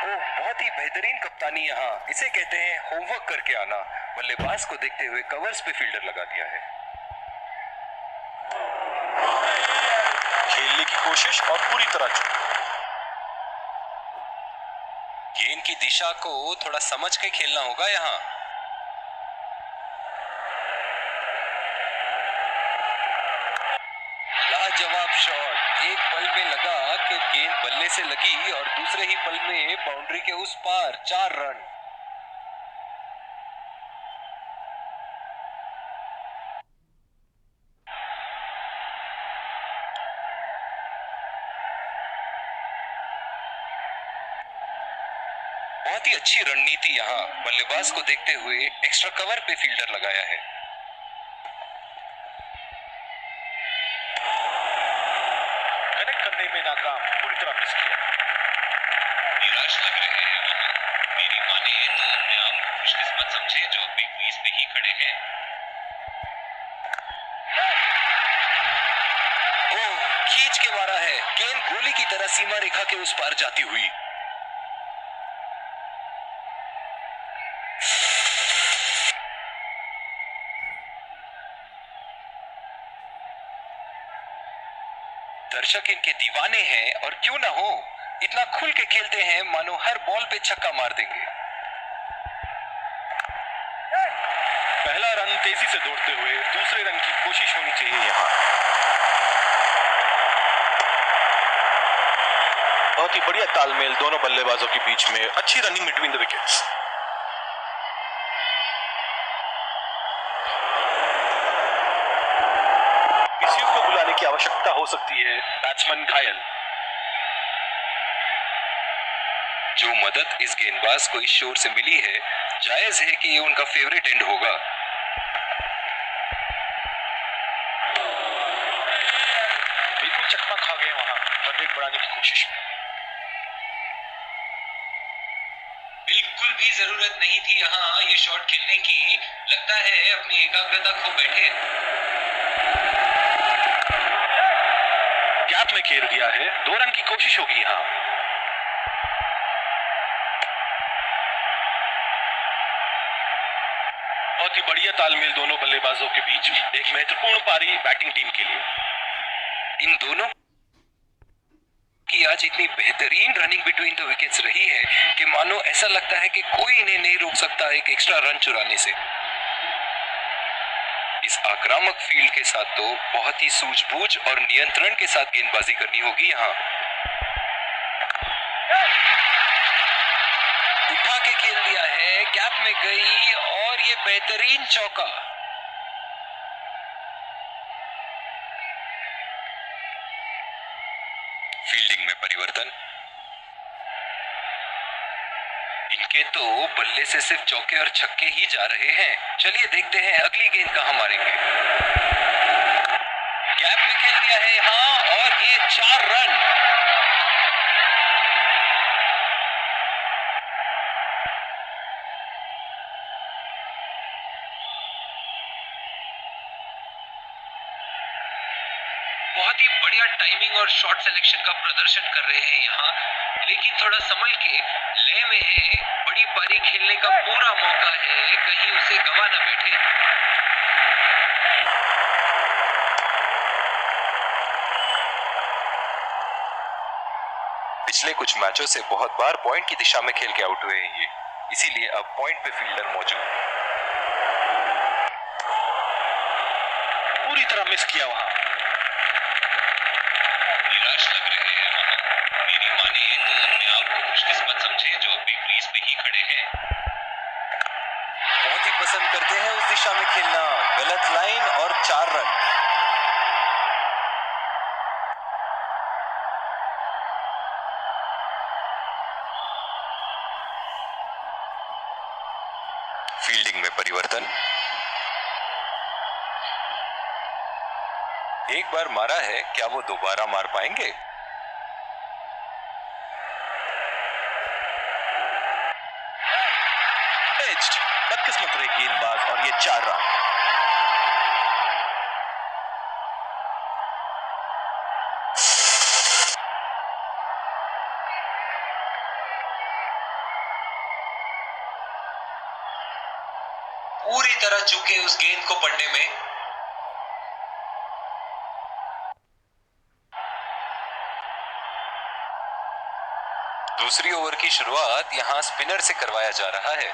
ओह, बहुत ही बेहतरीन कप्तानी यहाँ। इसे कहते हैं होमवर्क करके आना। बल्लेबाज को देखते हुए कवर्स पे फील्डर लगा दिया है। खेलने की कोशिश और पूरी तरह चूक। गेंद की दिशा को थोड़ा समझ के खेलना होगा यहाँ। लाजवाब शॉट। एक पल में लगा कि गेंद बल्ले से लगी और दूसरे ही पल में बाउंड्री के उस पार 4 रन। बहुत ही अच्छी रणनीति यहाँ। बल्लेबाज को देखते हुए एक्स्ट्रा कवर पे फील्डर लगाया है। कनेक्ट करने में नाकाम, पूरी तरह मिस किया। निराश लग रहे हैं वहां। मेरी माने तो अपने आप को खुशकिस्मत समझे जो अपनी क्रीज पे ही खड़े हैं। ओह, खींच के मारा है। गेंद गोली की तरह सीमा रेखा के उस पार जाती हुई। दर्शक इनके दीवाने हैं और क्यों ना हो, इतना खुल के खेलते हैं मानो हर बॉल पे छक्का मार देंगे। पहला रन तेजी से दौड़ते हुए दूसरे रन की कोशिश होनी चाहिए यहाँ। बहुत ही बढ़िया तालमेल दोनों बल्लेबाजों के बीच में, अच्छी रनिंग बिटवीन द विकेट्स। किसी को बुलाने की आवश्यकता हो सकती है। बैट्समैन घायल। जो मदद इस गेंदबाज को इस शोर से मिली है, जायज है कि ये उनका फेवरेट एंड होगा। बिल्कुल चकमा खा गए वहां रन रेट बढ़ाने की कोशिश में। बिल्कुल भी जरूरत नहीं थी यहाँ ये शॉट खेलने की। लगता है अपनी एकाग्रता खो बैठे। गैप में खेल दिया है, 2 रन की कोशिश होगी यहाँ। बहुत ही बढ़िया तालमेल दोनों बल्लेबाजों के बीच, एक महत्वपूर्ण पारी बैटिंग टीम के लिए। इन दोनों की आज इतनी बेहतरीन रनिंग बिटवीन द विकेट्स रही है कि मानो ऐसा लगता है कि कोई इन्हें नहीं रोक सकता एक एक्स्ट्रा रन चुराने से। इस आक्रामक फील्ड के साथ तो बहुत ही सूझबूझ और नियंत्रण के साथ गेंदबाजी करनी होगी यहाँ। उठा के खेल दिया है, गैप में गई और ये बेहतरीन चौका। फील्डिंग में परिवर्तन। इनके तो बल्ले से सिर्फ चौके और छक्के ही जा रहे हैं। चलिए देखते हैं अगली गेंद कहां मारेंगे। गैप में खेल दिया है यहां और ये 4 रन। बहुत ही बढ़िया टाइमिंग और शॉट सिलेक्शन का प्रदर्शन कर रहे हैं यहाँ, लेकिन थोड़ा संभल के लय में है। बड़ी पारी खेलने का पूरा मौका है, कहीं उसे गवा ना बैठे। पिछले कुछ मैचों से बहुत बार पॉइंट की दिशा में खेल के आउट हुए हैं ये, इसीलिए अब पॉइंट पे फील्डर मौजूद है। पूरी तरह मिस किया वहां। निराश लग रहे हैं वहां। मेरी माने तो अपने आप को खुशकिस्मत समझे जो अपनी क्रीज पे ही खड़े हैं। बहुत ही पसंद करते हैं उस दिशा में खेलना। गलत लाइन और 4 रन। फील्डिंग में परिवर्तन। एक बार मारा है, क्या वो दोबारा मार पाएंगे? एज्ड, बदकिस्मत रहे गेंदबाज और ये 4 रन। पूरी तरह चूके उस गेंद को पढ़ने में। दूसरी ओवर की शुरुआत यहां स्पिनर से करवाया जा रहा है।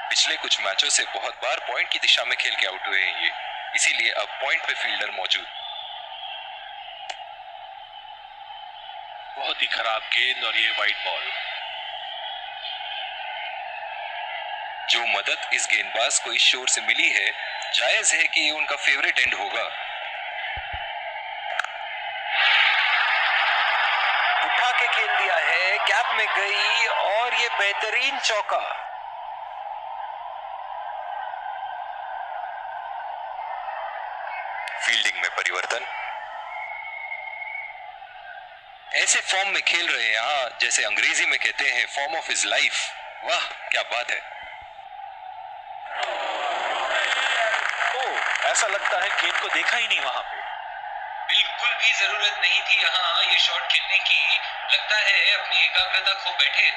पिछले कुछ मैचों से बहुत बार पॉइंट की दिशा में खेल के आउट हुए हैं ये, इसीलिए अब पॉइंट पे फील्डर मौजूद। बहुत ही खराब गेंद और ये वाइड बॉल। जो मदद इस गेंदबाज को इस शोर से मिली है, जायज है कि ये उनका फेवरेट एंड होगा। उठा के खेल दिया है, कैप में गई और ये बेहतरीन चौका। फील्डिंग में परिवर्तन। ऐसे फॉर्म में खेल रहे हैं यहां, जैसे अंग्रेजी में कहते हैं फॉर्म ऑफ हिज लाइफ। वाह क्या बात है। ऐसा लगता है गेंद को देखा ही नहीं वहां पे। बिल्कुल भी जरूरत नहीं थी यहाँ ये शॉट खेलने की। लगता है अपनी एकाग्रता खो बैठे।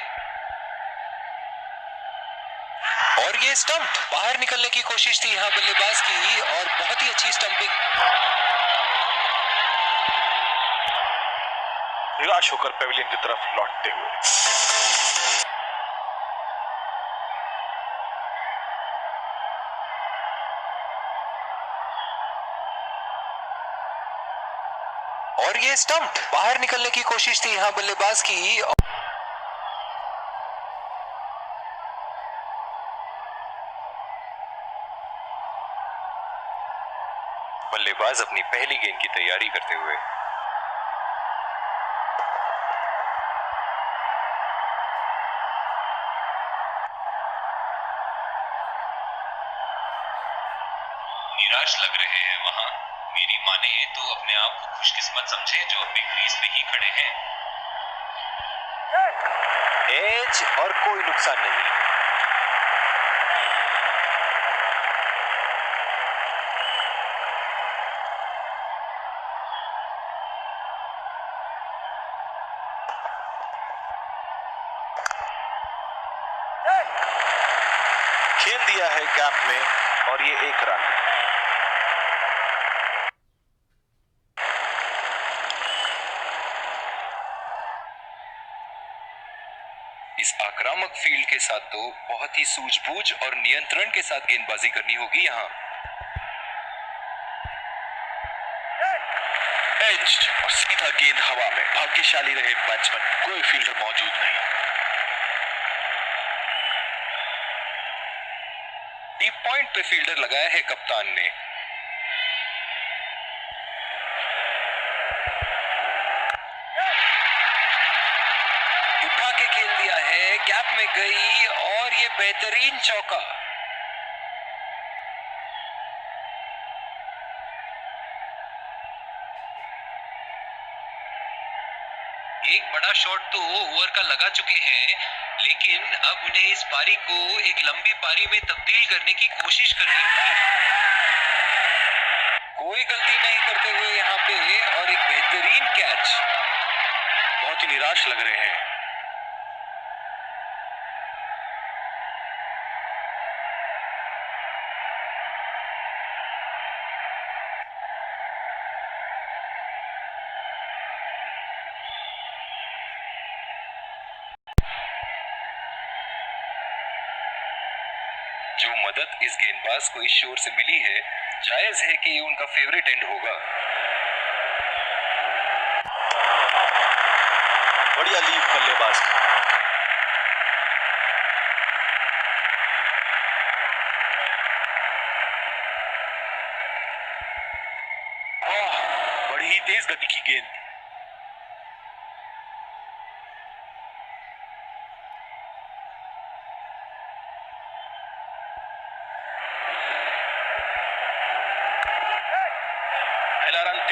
और ये स्टंप, बाहर निकलने की कोशिश थी यहाँ बल्लेबाज की और बहुत ही अच्छी स्टंपिंग। निराश होकर पेविलियन की तरफ लौटते हुए। और ये स्टंप, बाहर निकलने की कोशिश थी यहाँ बल्लेबाज की। बल्लेबाज अपनी पहली गेंद की तैयारी करते हुए। निराश लग रहे हैं वहां। मेरी माने तो अपने आप को खुशकिस्मत समझे जो अभी क्रीज पे ही खड़े हैं। एज और कोई नुकसान नहीं। खेल दिया है गैप में और ये 1 रन। इस आक्रामक फील्ड के साथ तो बहुत ही सूझबूझ और नियंत्रण के साथ गेंदबाजी करनी होगी यहाँ। एज्ड और सीधा गेंद हवा में। भाग्यशाली रहे बैट्समैन, कोई फील्डर मौजूद नहीं। डीप पॉइंट पे फील्डर लगाया है कप्तान ने। उठा के खेल दिया है, कैप में गई और ये बेहतरीन चौका। एक बड़ा शॉट तो ओवर का लगा चुके हैं, लेकिन अब उन्हें इस पारी को एक लंबी पारी में तब्दील करने की कोशिश करनी होगी। कोई गलती नहीं करते हुए यहाँ पे और एक बेहतरीन कैच। बहुत ही निराश लग रहे हैं। जो मदद इस गेंदबाज को इस शोर से मिली है, जायज है कि ये उनका फेवरेट एंड होगा। बढ़िया लीव बल्लेबाज। बड़ी ही तेज गति की गेंद।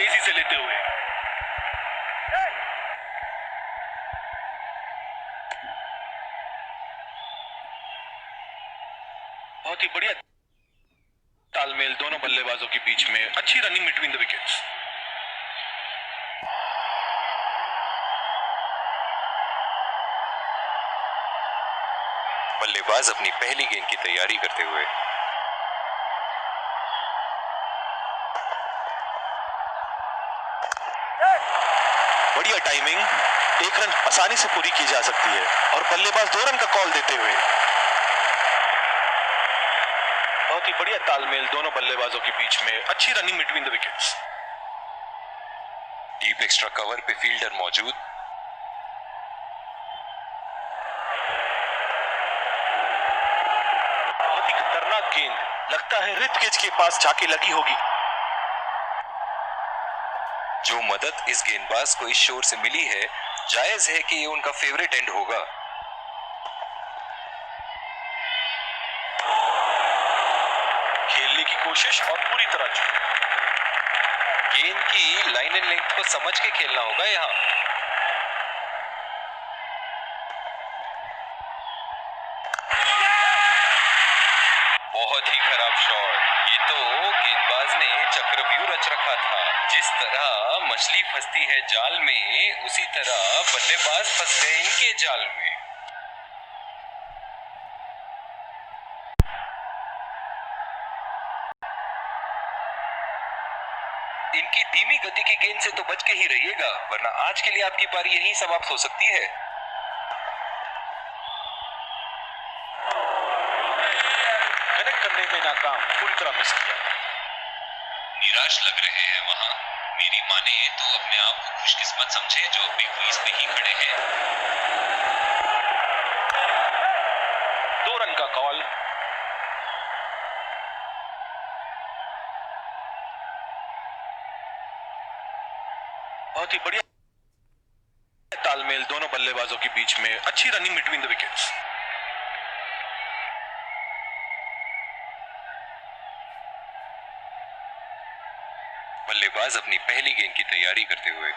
तेजी से लेते हुए। बहुत ही बढ़िया तालमेल दोनों बल्लेबाजों के बीच में, अच्छी रनिंग बिटवीन द विकेट्स। बल्लेबाज अपनी पहली गेंद की तैयारी करते हुए। बढ़िया टाइमिंग, एक रन आसानी से पूरी की जा सकती है और बल्लेबाज 2 रन का कॉल देते हुए। बहुत ही बढ़िया तालमेल दोनों बल्लेबाजों के बीच में, अच्छी running between the wickets. Deep extra cover पे फील्डर मौजूद। बहुत ही खतरनाक गेंद, लगता है रित केज के पास जाके लगी होगी। जो मदद इस गेंदबाज को इस शोर से मिली है, जायज है कि ये उनका फेवरेट एंड होगा। खेलने की कोशिश और पूरी तरह चूक। गेंद की लाइन एंड लेंथ को समझ के खेलना होगा यहाँ। बहुत ही खराब शॉट। ये तो गेंदबाज ने चक्रव्यूह रच रखा था। जिस तरह मछली फंसती है जाल में, उसी तरह बल्लेबाज फंस गए इनके जाल में। इनकी धीमी गति की गेंद से तो बच के ही रहिएगा, वरना आज के लिए आपकी पारी यहीं समाप्त हो सकती है। कनेक्ट करने में नाकाम, पूरी तरह मिस किया। निराश लग रहे हैं वहां। मेरी माने तो अपने आप को खुशकिस्मत समझे जो अपनी क्रीज पे ही खड़े हैं। 2 रन का कॉल। बहुत ही बढ़िया तालमेल दोनों बल्लेबाजों के बीच में, अच्छी रनिंग बिटवीन द विकेट्स। बल्लेबाज अपनी पहली गेंद की तैयारी करते हुए।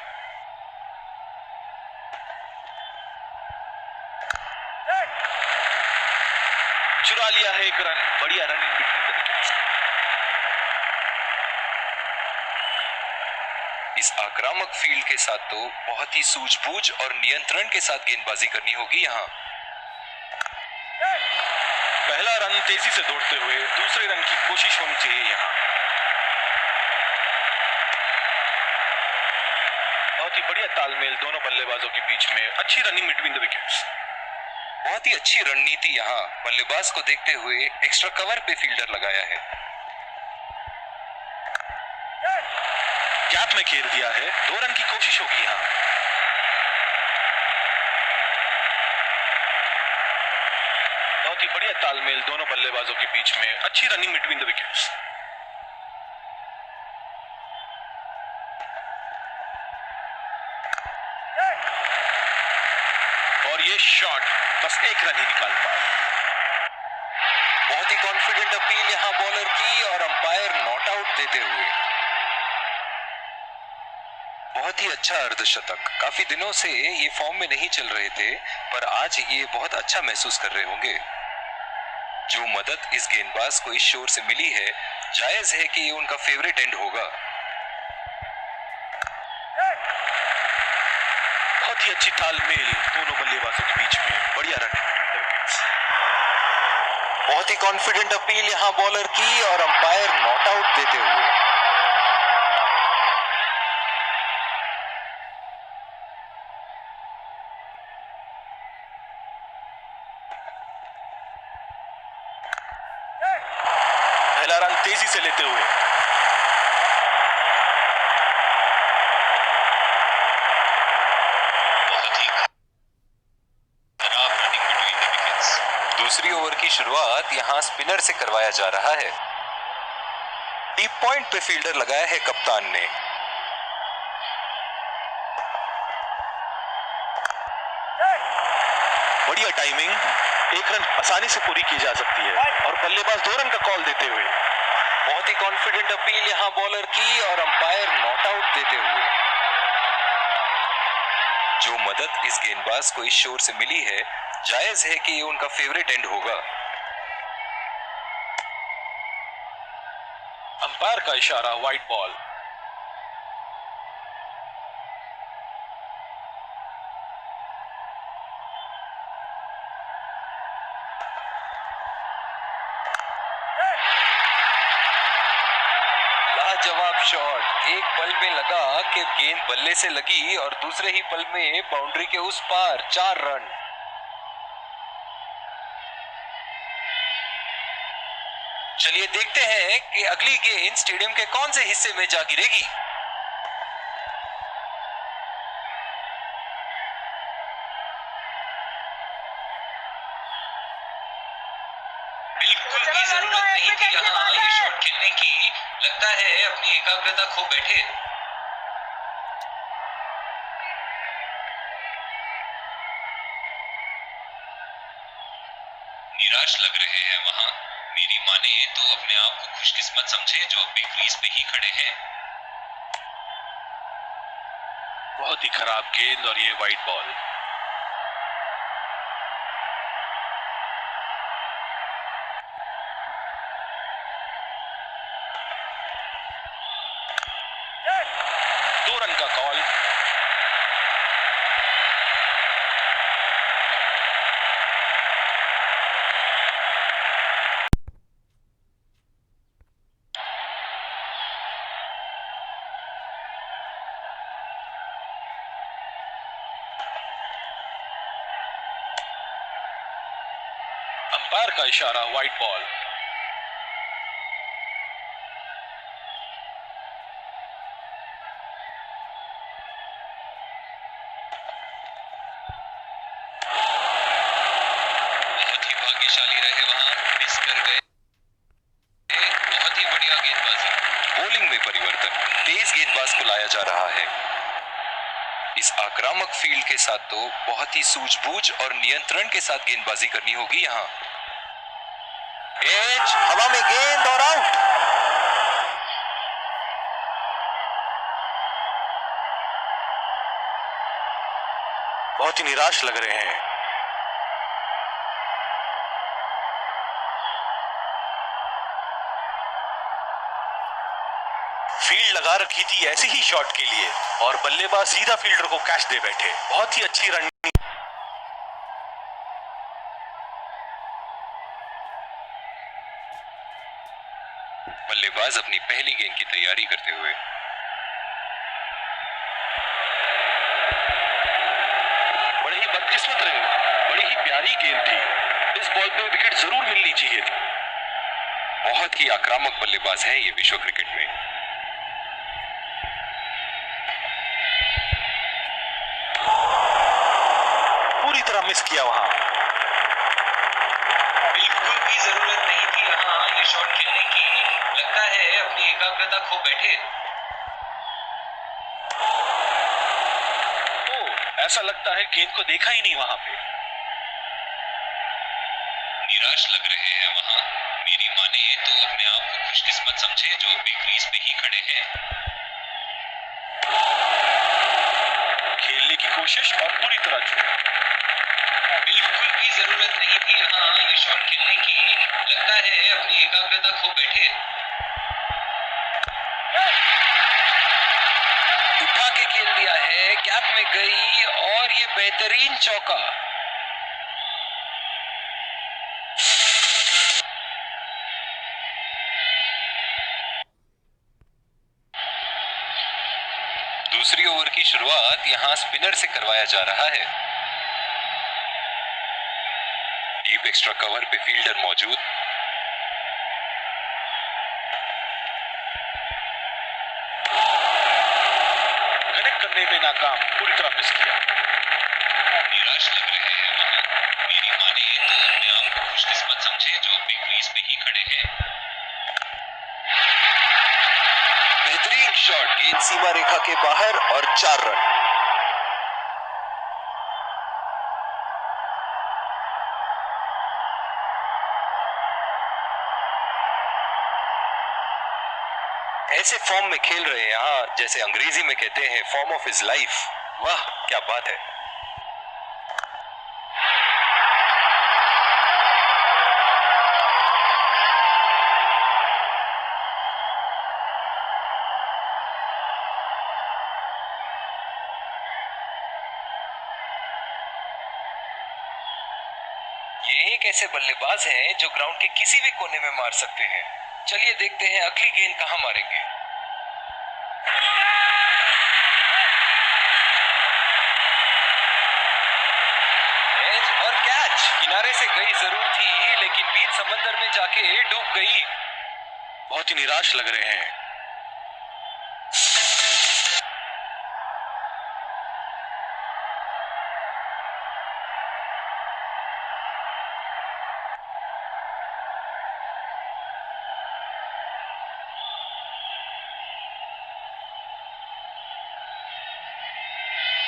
चुरा लिया है 1 रन, बढ़िया रनिंग बिटवीन द विकेट्स। इस आक्रामक फील्ड के साथ तो बहुत ही सूझबूझ और नियंत्रण के साथ गेंदबाजी करनी होगी यहाँ। पहला रन तेजी से दौड़ते हुए, दूसरे रन की कोशिश होनी चाहिए यहाँ। बहुत ही बढ़िया तालमेल दोनों बल्लेबाजों के बीच में, अच्छी रनिंग बिटवीन द विकेट्स। बहुत ही अच्छी रणनीति यहाँ बल्लेबाज को देखते हुए एक्स्ट्रा कवर पे फील्डर लगाया है। गैप में खेल दिया है, 2 रन की कोशिश होगी यहाँ। बहुत ही बढ़िया तालमेल दोनों बल्लेबाजों के बीच में, अच्छी रनिंग बिटवीन द विकेट्स। और ये शॉट बस 1 रन ही निकाल पाया। बहुत ही कॉन्फिडेंट अपील यहाँ बॉलर की और अंपायर नॉट आउट देते हुए। बहुत ही अच्छा अर्धशतक। काफी दिनों से ये फॉर्म में नहीं चल रहे थे, पर आज ये बहुत अच्छा महसूस कर रहे होंगे। जो मदद इस गेंदबाज को इस शोर से मिली है, जायज है कि ये उनका फेवरेट एंड होगा। बहुत ही अच्छी तालमेल दोनों बल्लेबाजों के बीच में, बढ़िया रनिंग बिटवीन द विकेट्स। बहुत ही कॉन्फिडेंट अपील यहाँ बॉलर की और अंपायर नॉट आउट देते हुए। पहला रन तेजी से लेते हुए। बहुत ही खराब रनिंग बिटवीन द विकेट्स। दूसरी ओवर की शुरुआत यहां स्पिनर से करवाया जा रहा है। डीप पॉइंट पे फील्डर लगाया है कप्तान ने। बढ़िया टाइमिंग, 1 रन आसानी से पूरी की जा सकती है और बल्लेबाज 2 रन का कॉल देते हुए। बहुत ही कॉन्फिडेंट अपील यहां बॉलर की और अंपायर नॉट आउट देते हुए। जो मदद इस गेंदबाज को इस शोर से मिली है, जायज है कि ये उनका फेवरेट एंड होगा। अंपायर का इशारा, वाइड बॉल। लाजवाब शॉट, एक पल में लगा कि गेंद बल्ले से लगी और दूसरे ही पल में बाउंड्री के उस पार 4 रन। चलिए देखते हैं कि अगली गेंद स्टेडियम के कौन से हिस्से में जा गिरेगी। बिल्कुल भी जरूरत नहीं थी यहाँ ये शॉट खेलने की। लगता है अपनी एकाग्रता खो बैठे। निराश लग रहे हैं वहां। मेरी माने तो अपने आप को खुशकिस्मत समझे जो अभी क्रीज पे ही खड़े हैं। बहुत ही खराब गेंद और ये वाइड बॉल। दो रन का कॉल। अंपायर का इशारा, वाइड बॉल। बहुत ही भाग्यशाली रहे वहां, मिस कर गए। बहुत ही बढ़िया गेंदबाजी। बॉलिंग में परिवर्तन, तेज गेंदबाज को लाया जा रहा है। इस आक्रामक फील्ड के साथ तो बहुत ही सूझबूझ और नियंत्रण के साथ गेंदबाजी करनी होगी यहाँ। एज, हवा में गेंद और आउट। बहुत ही निराश लग रहे हैं। फील्ड लगा रखी थी ऐसे ही शॉट के लिए और बल्लेबाज सीधा फील्डर को कैच दे बैठे। बहुत ही अच्छी रन। बल्लेबाज अपनी पहली गेंद की तैयारी करते हुए। बड़े ही बदकिस्मत रहे, बड़ी ही प्यारी गेंद थी। इस बॉल पे विकेट जरूर मिलनी चाहिए थी। बहुत ही आक्रामक बल्लेबाज है ये विश्व क्रिकेट में। पूरी तरह मिस किया वहां। बिल्कुल भी जरूरत नहीं थी यहाँ ये शॉट खेलने की। लगता है अपनी एकाग्रता खो बैठे। तो ऐसा लगता है गेंद को देखा ही नहीं वहां पे। निराश लग रहे हैं वहां। मेरी माने तो अपने आप को खुशकिस्मत समझे जो अभी क्रीज पे ही खड़े हैं। खेलने की कोशिश और पूरी तरह चूक। बिल्कुल भी जरूरत नहीं थी यहाँ ये शॉट खेलने की। लगता है अपनी एकाग्रता खो बैठे। उठा के खेल दिया है, गैप में गई और ये बेहतरीन चौका। दूसरी ओवर की शुरुआत यहां स्पिनर से करवाया जा रहा है। डीप एक्स्ट्रा कवर पे फील्डर मौजूद। कनेक्ट करने में नाकाम, पूरी तरह मिस किया। निराश लग रहे हैं वहां। मेरी माने तो अपने आप को खुशकिस्मत समझे जो अभी क्रीज पे ही खड़े हैं। बेहतरीन शॉट, गेंद सीमा रेखा के बाहर और 4 रन। ऐसे फॉर्म में खेल रहे हैं यहाँ, जैसे अंग्रेजी में कहते हैं फॉर्म ऑफ हिज लाइफ। वाह क्या बात है। ये एक ऐसे बल्लेबाज हैं जो ग्राउंड के किसी भी कोने में मार सकते हैं। चलिए देखते हैं अगली गेंद कहां मारेंगे। एज और कैच। किनारे से गई जरूर थी, लेकिन बीच समंदर में जाके डूब गई। बहुत ही निराश लग रहे हैं।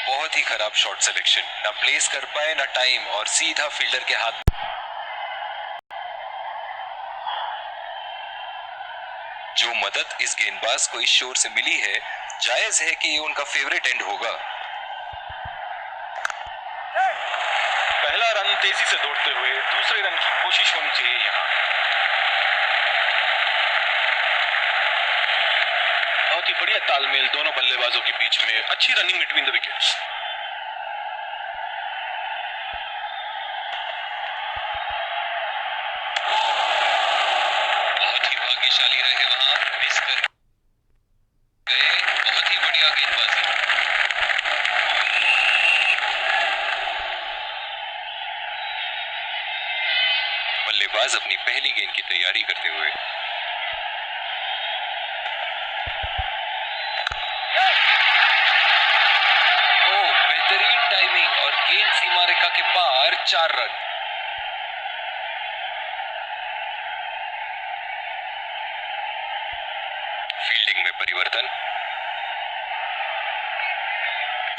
बहुत ही खराब शॉट सिलेक्शन, ना प्लेस कर पाए ना टाइम, और सीधा फील्डर के हाथ। जो मदद इस गेंदबाज को इस शोर से मिली है, जायज है कि ये उनका फेवरेट एंड होगा। पहला रन तेजी से दौड़ते हुए दूसरे रन की कोशिश होनी चाहिए यहाँ। बहुत ही बढ़िया तालमेल दोनों बल्लेबाजों के बीच में, अच्छी रनिंग बिटवीन द विकेट्स। बहुत ही भाग्यशाली रहे वहां, मिस कर गए। बहुत ही बढ़िया गेंदबाजी। बल्लेबाज अपनी पहली गेंद की तैयारी करते हुए। ओह, बेहतरीन टाइमिंग और गेंद सीमा रेखा के पार, 4 रन। फील्डिंग में परिवर्तन।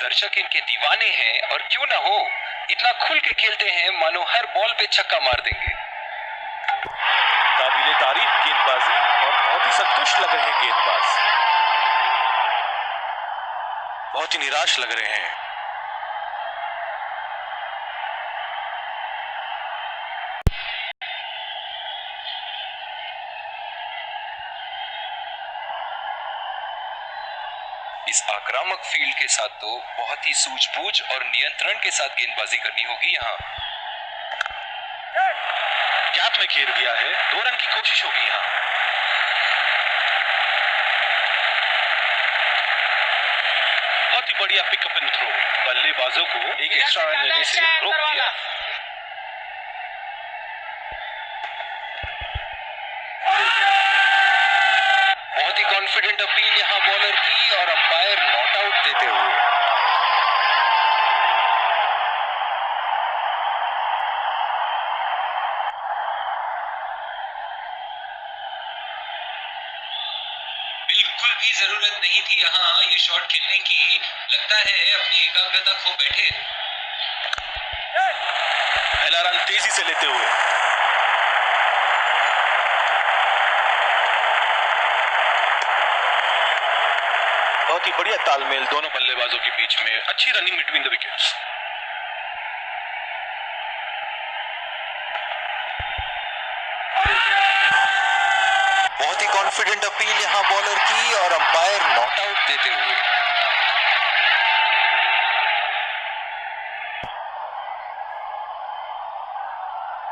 दर्शक इनके दीवाने हैं, और क्यों ना हो, इतना खुल के खेलते हैं मानो हर बॉल पे छक्का मार देंगे। काबिले तारीफ गेंदबाजी, और बहुत ही संतुष्ट लग रहे हैं गेंदबाज। बहुत ही निराश लग रहे हैं। इस आक्रामक फील्ड के साथ तो बहुत ही सूझबूझ और नियंत्रण के साथ गेंदबाजी करनी होगी यहाँ। गैप में घेर दिया है, 2 रन की कोशिश होगी यहाँ। बहुत ही बढ़िया पिकअप एंड थ्रो, बल्लेबाजों को एक एक्स्ट्रा रन लेने से रोक दिया। बहुत ही कॉन्फिडेंट अपील यहाँ बॉलर की, और अंपायर नॉट आउट देते हुए। बिल्कुल भी जरूरत नहीं थी यहाँ ये शॉट खेलने की। लगता है अपनी एकाग्रता खो बैठे। पहला रन तेजी से लेते हुए। बहुत ही बढ़िया तालमेल दोनों बल्लेबाजों के बीच में, अच्छी रनिंग बिटवीन द विकेट्स। बहुत ही कॉन्फिडेंट अपील यहाँ बॉलर की, और अंपायर नॉट आउट देते हुए।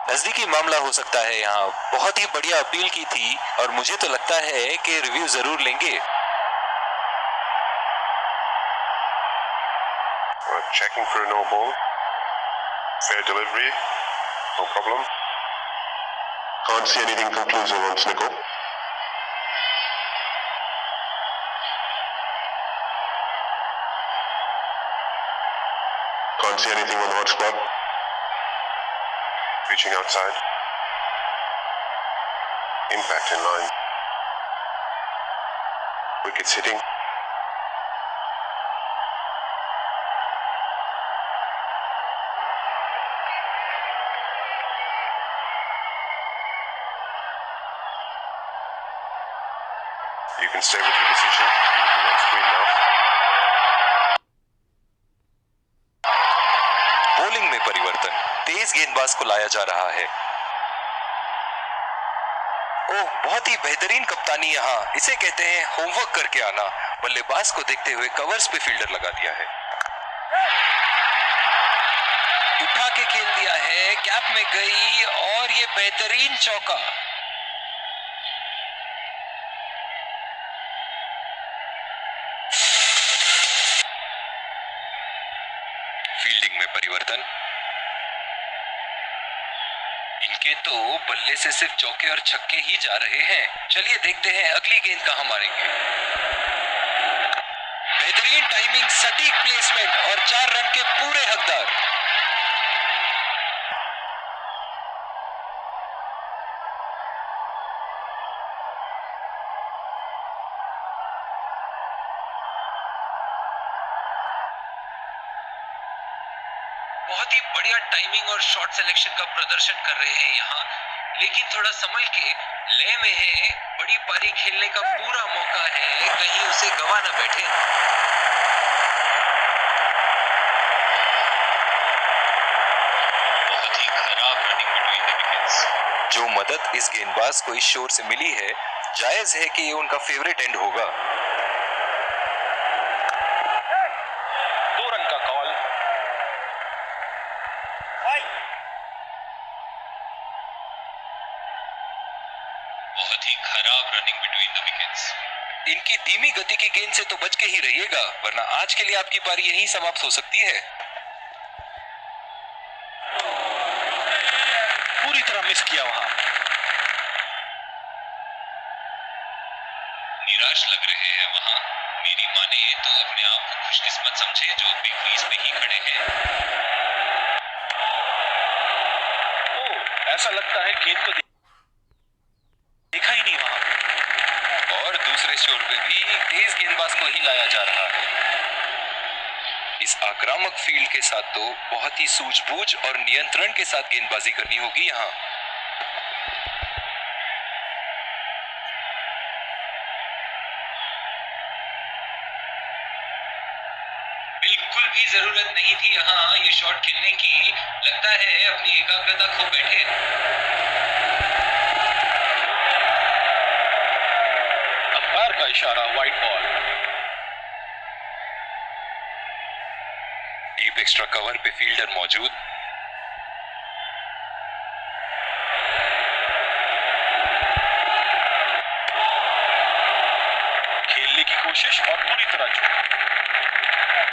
नजदीकी मामला हो सकता है यहाँ। बहुत ही बढ़िया अपील की थी, और मुझे तो लगता है कि रिव्यू जरूर लेंगे। Checking for a no ball. Fair delivery. No problem. Can't see anything conclusive on Snickle. Can't see anything on Hot Squad. Reaching outside. Impact in line. Wickets hitting. You can stay with your decision. You're on screen now. Bowling में परिवर्तन, तेज गेंदबाज को लाया जा रहा है। ओह, बहुत ही बेहतरीन कप्तानी यहाँ, इसे कहते हैं होमवर्क करके आना। बल्लेबाज को देखते हुए कवर्स पे फील्डर लगा दिया है। उठा के खेल दिया है, कैप में गई और ये बेहतरीन चौका। फील्डिंग में परिवर्तन, इनके तो बल्ले से सिर्फ चौके और छक्के ही जा रहे हैं। चलिए देखते हैं अगली गेंद कहां मारेंगे। बेहतरीन टाइमिंग, सटीक प्लेसमेंट और 4 रन के पूरे हकदार। बहुत ही बढ़िया टाइमिंग और शॉट सिलेक्शन का प्रदर्शन कर रहे हैं यहाँ, लेकिन थोड़ा संभल के, लय में है, बड़ी पारी खेलने का पूरा मौका है, कहीं उसे गवा ना बैठे। बहुत ही खराब रनिंग बिटवीन द विकेट्स। जो मदद इस गेंदबाज को इस शोर से मिली है, जायज है कि ये उनका फेवरेट एंड होगा। 2 रन का कॉल। बहुत ही खराब रनिंग बिटवीन द विकेट्स। इनकी धीमी गति की गेंद से तो बच के ही रहिएगा, वरना आज के लिए आपकी पारी यहीं समाप्त हो सकती है। पूरी तरह मिस किया वहां। निराश लग रहे हैं वहां। मेरी माने तो अपने आप को खुशकिस्मत समझे जो अभी क्रीज पे ही खड़े हैं। ओह, ऐसा लगता है गेंद को देखा ही नहीं वहां। और दूसरे शोर पे भी तेज गेंदबाज को ही लाया जा रहा है। इस आक्रामक फील्ड के साथ तो बहुत ही सूझबूझ और नियंत्रण के साथ गेंदबाजी करनी होगी यहाँ। बिल्कुल भी जरूरत नहीं थी यहाँ ये शॉट खेलने की। लगता है अपनी एकाग्रता खो बैठे। अंपायर का इशारा, wide ball. Deep extra cover पे फील्डर मौजूद। खेलने की कोशिश और पूरी तरह चूक।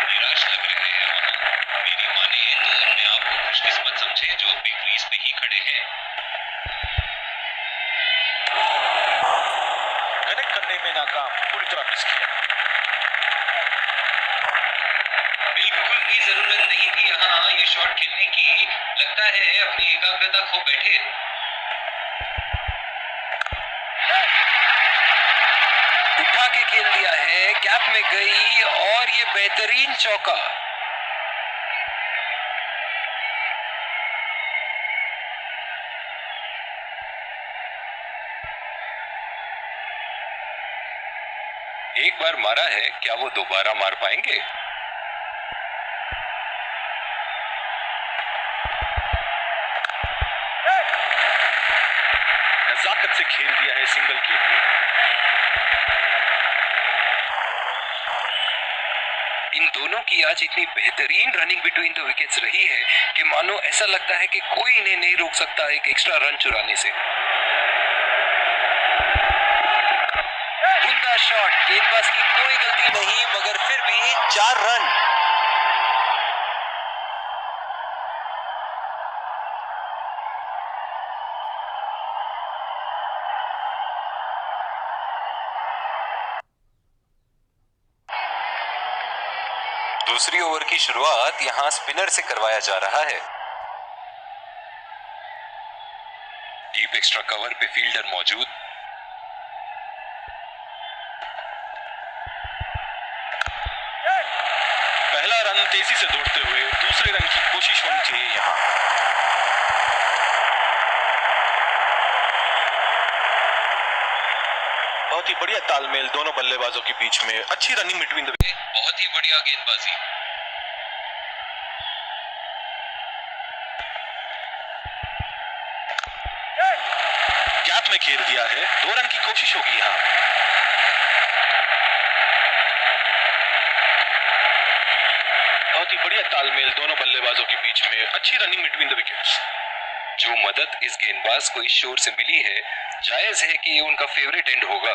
निराश लग रहे हैं वहां। मेरी माने तो अपने आप को खुशकिस्मत समझे जो अभी क्रीज पे ही खड़े हैं। कनेक्ट करने में नाकाम, पूरी तरह मिस किया। बिल्कुल भी जरूरत नहीं थी यहाँ ये शॉट खेलने की। लगता है अपनी एकाग्रता खो बैठे। उठा के खेल दिया है, कैप में गई और ये बेहतरीन चौका। एक बार मारा है, क्या वो दोबारा मार पाएंगे? नजाकत से खेल दिया है सिंगल के लिए। इन दोनों की आज इतनी बेहतरीन रनिंग बिटवीन द विकेट्स रही है कि मानो ऐसा लगता है कि कोई इन्हें नहीं रोक सकता एक एक्स्ट्रा रन चुराने से। उम्दा शॉट, गेंदबाज की कोई गलती नहीं, मगर फिर भी 4 रन। दूसरी ओवर की शुरुआत यहां स्पिनर से करवाया जा रहा है। डीप एक्स्ट्रा कवर पे फील्डर मौजूद। पहला रन तेजी से दौड़ते हुए दूसरे रन की कोशिश होनी चाहिए यहाँ। बहुत ही बढ़िया तालमेल दोनों बल्लेबाजों के बीच में, अच्छी रनिंग बिटवीन द बहुत ही बढ़िया गेंदबाजी। गैप में खेल दिया है, 2 रन की कोशिश होगी यहाँ। बहुत ही बढ़िया तालमेल दोनों बल्लेबाजों के बीच में, अच्छी रनिंग बिटवीन द विकेट्स। जो मदद इस गेंदबाज को इस शोर से मिली है, जायज है कि ये उनका फेवरेट एंड होगा।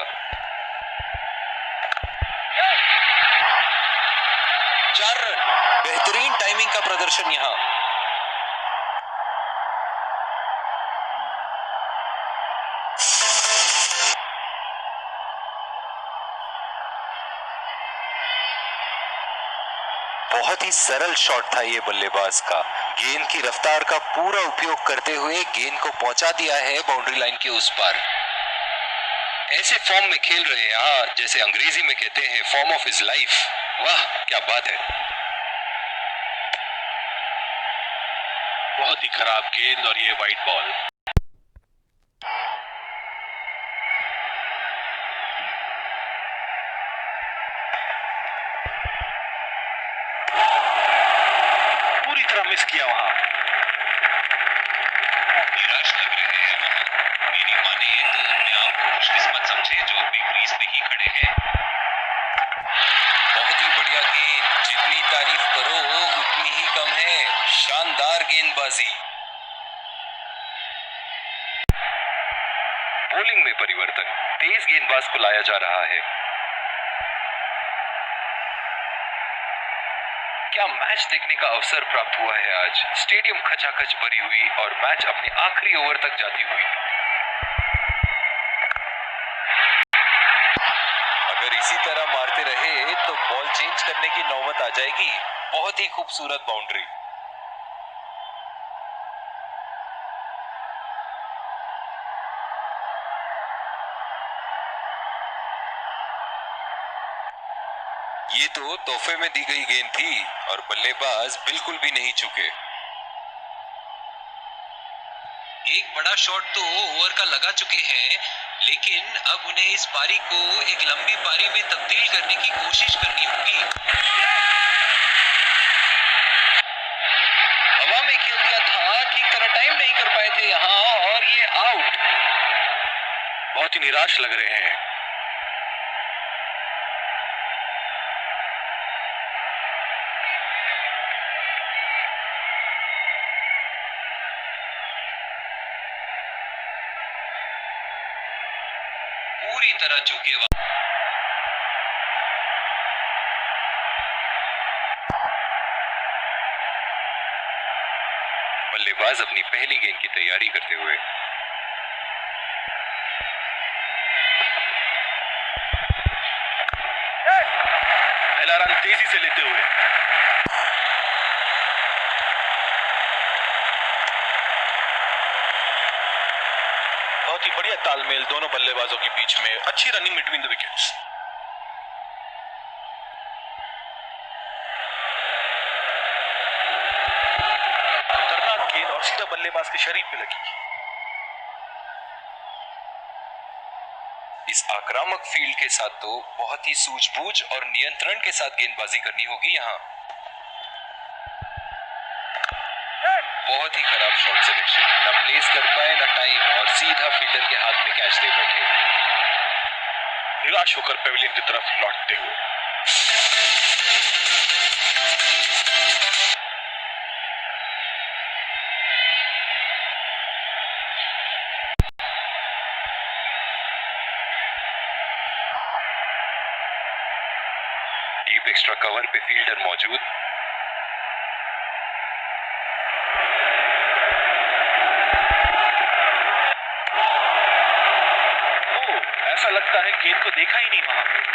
4 रन, बेहतरीन टाइमिंग का प्रदर्शन यहां। बहुत ही सरल शॉट था ये बल्लेबाज का। गेंद की रफ्तार का पूरा उपयोग करते हुए गेंद को पहुंचा दिया है बाउंड्री लाइन के उस पार। ऐसे फॉर्म में खेल रहे हैं, जैसे अंग्रेजी में कहते हैं फॉर्म ऑफ हिज लाइफ। वाह क्या बात है। बहुत ही खराब गेंद और ये वाइड बॉल। पूरी तरह मिस किया वहां। निराश लग रहे हैं वहां। मेरी माने तो अपने आप को खुशकिस्मत समझे जो अभी क्रीज पे ही खड़े हैं। बहुत ही बढ़िया गेंद, जितनी तारीफ करो उतनी ही कम है। शानदार गेंदबाजी। बॉलिंग में परिवर्तन, तेज गेंदबाज को लाया जा रहा है। क्या मैच देखने का अवसर प्राप्त हुआ है आज। स्टेडियम खचाखच भरी हुई और मैच अपने आखिरी ओवर तक जाती हुई। अगर इसी तरह मारते रहे तो बॉल चेंज करने की नौबत आ जाएगी। बहुत ही खूबसूरत बाउंड्री। ये तो तोहफे में दी गई गेंद थी और बल्लेबाज बिल्कुल भी नहीं चूके। एक बड़ा शॉट तो ओवर का लगा चुके हैं, लेकिन अब उन्हें इस पारी को एक लंबी पारी में तब्दील करने की कोशिश करनी होगी। हवा में खेल दिया था, ठीक तरह टाइम नहीं कर पाए थे यहाँ और ये आउट। बहुत ही निराश लग रहे हैं। पूरी तरह चूके बल्लेबाज अपनी पहली गेंद की तैयारी करते हुए। पहला रन तेजी से लेते हुए। बहुत ही बढ़िया तालमेल दोनों बल्लेबाजों के बीच में, अच्छी रनिंग बिटवीन द विकेट्स। खतरनाक गेंद और सीधा बल्लेबाज के शरीर पे लगी। इस आक्रामक फील्ड के साथ तो बहुत ही सूझबूझ और नियंत्रण के साथ गेंदबाजी करनी होगी यहाँ। बहुत ही खराब शॉट सिलेक्शन, न प्लेस कर पाए न टाइम और सीधा फील्डर के हाथ में कैच दे बैठे। निराश होकर पेविलियन की तरफ लौटते हुए। डीप एक्स्ट्रा कवर पे फील्डर मौजूद। ऐसा लगता है गेंद को देखा ही नहीं वहां पे।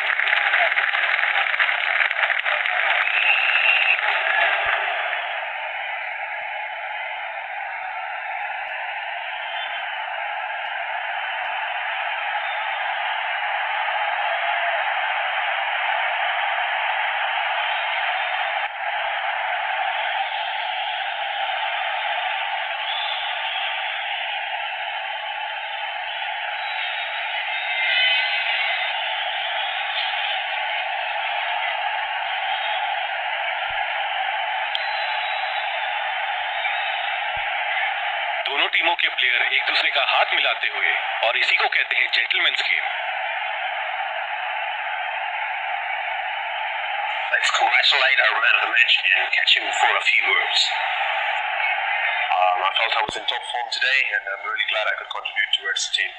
दोनों टीमों के प्लेयर एक दूसरे का हाथ मिलाते हुए, और इसी को कहते हैं gentleman's game. Let's congratulate our man of the match and catch him for a few words. I felt I was in top form today, and I'm really glad I could contribute towards the team.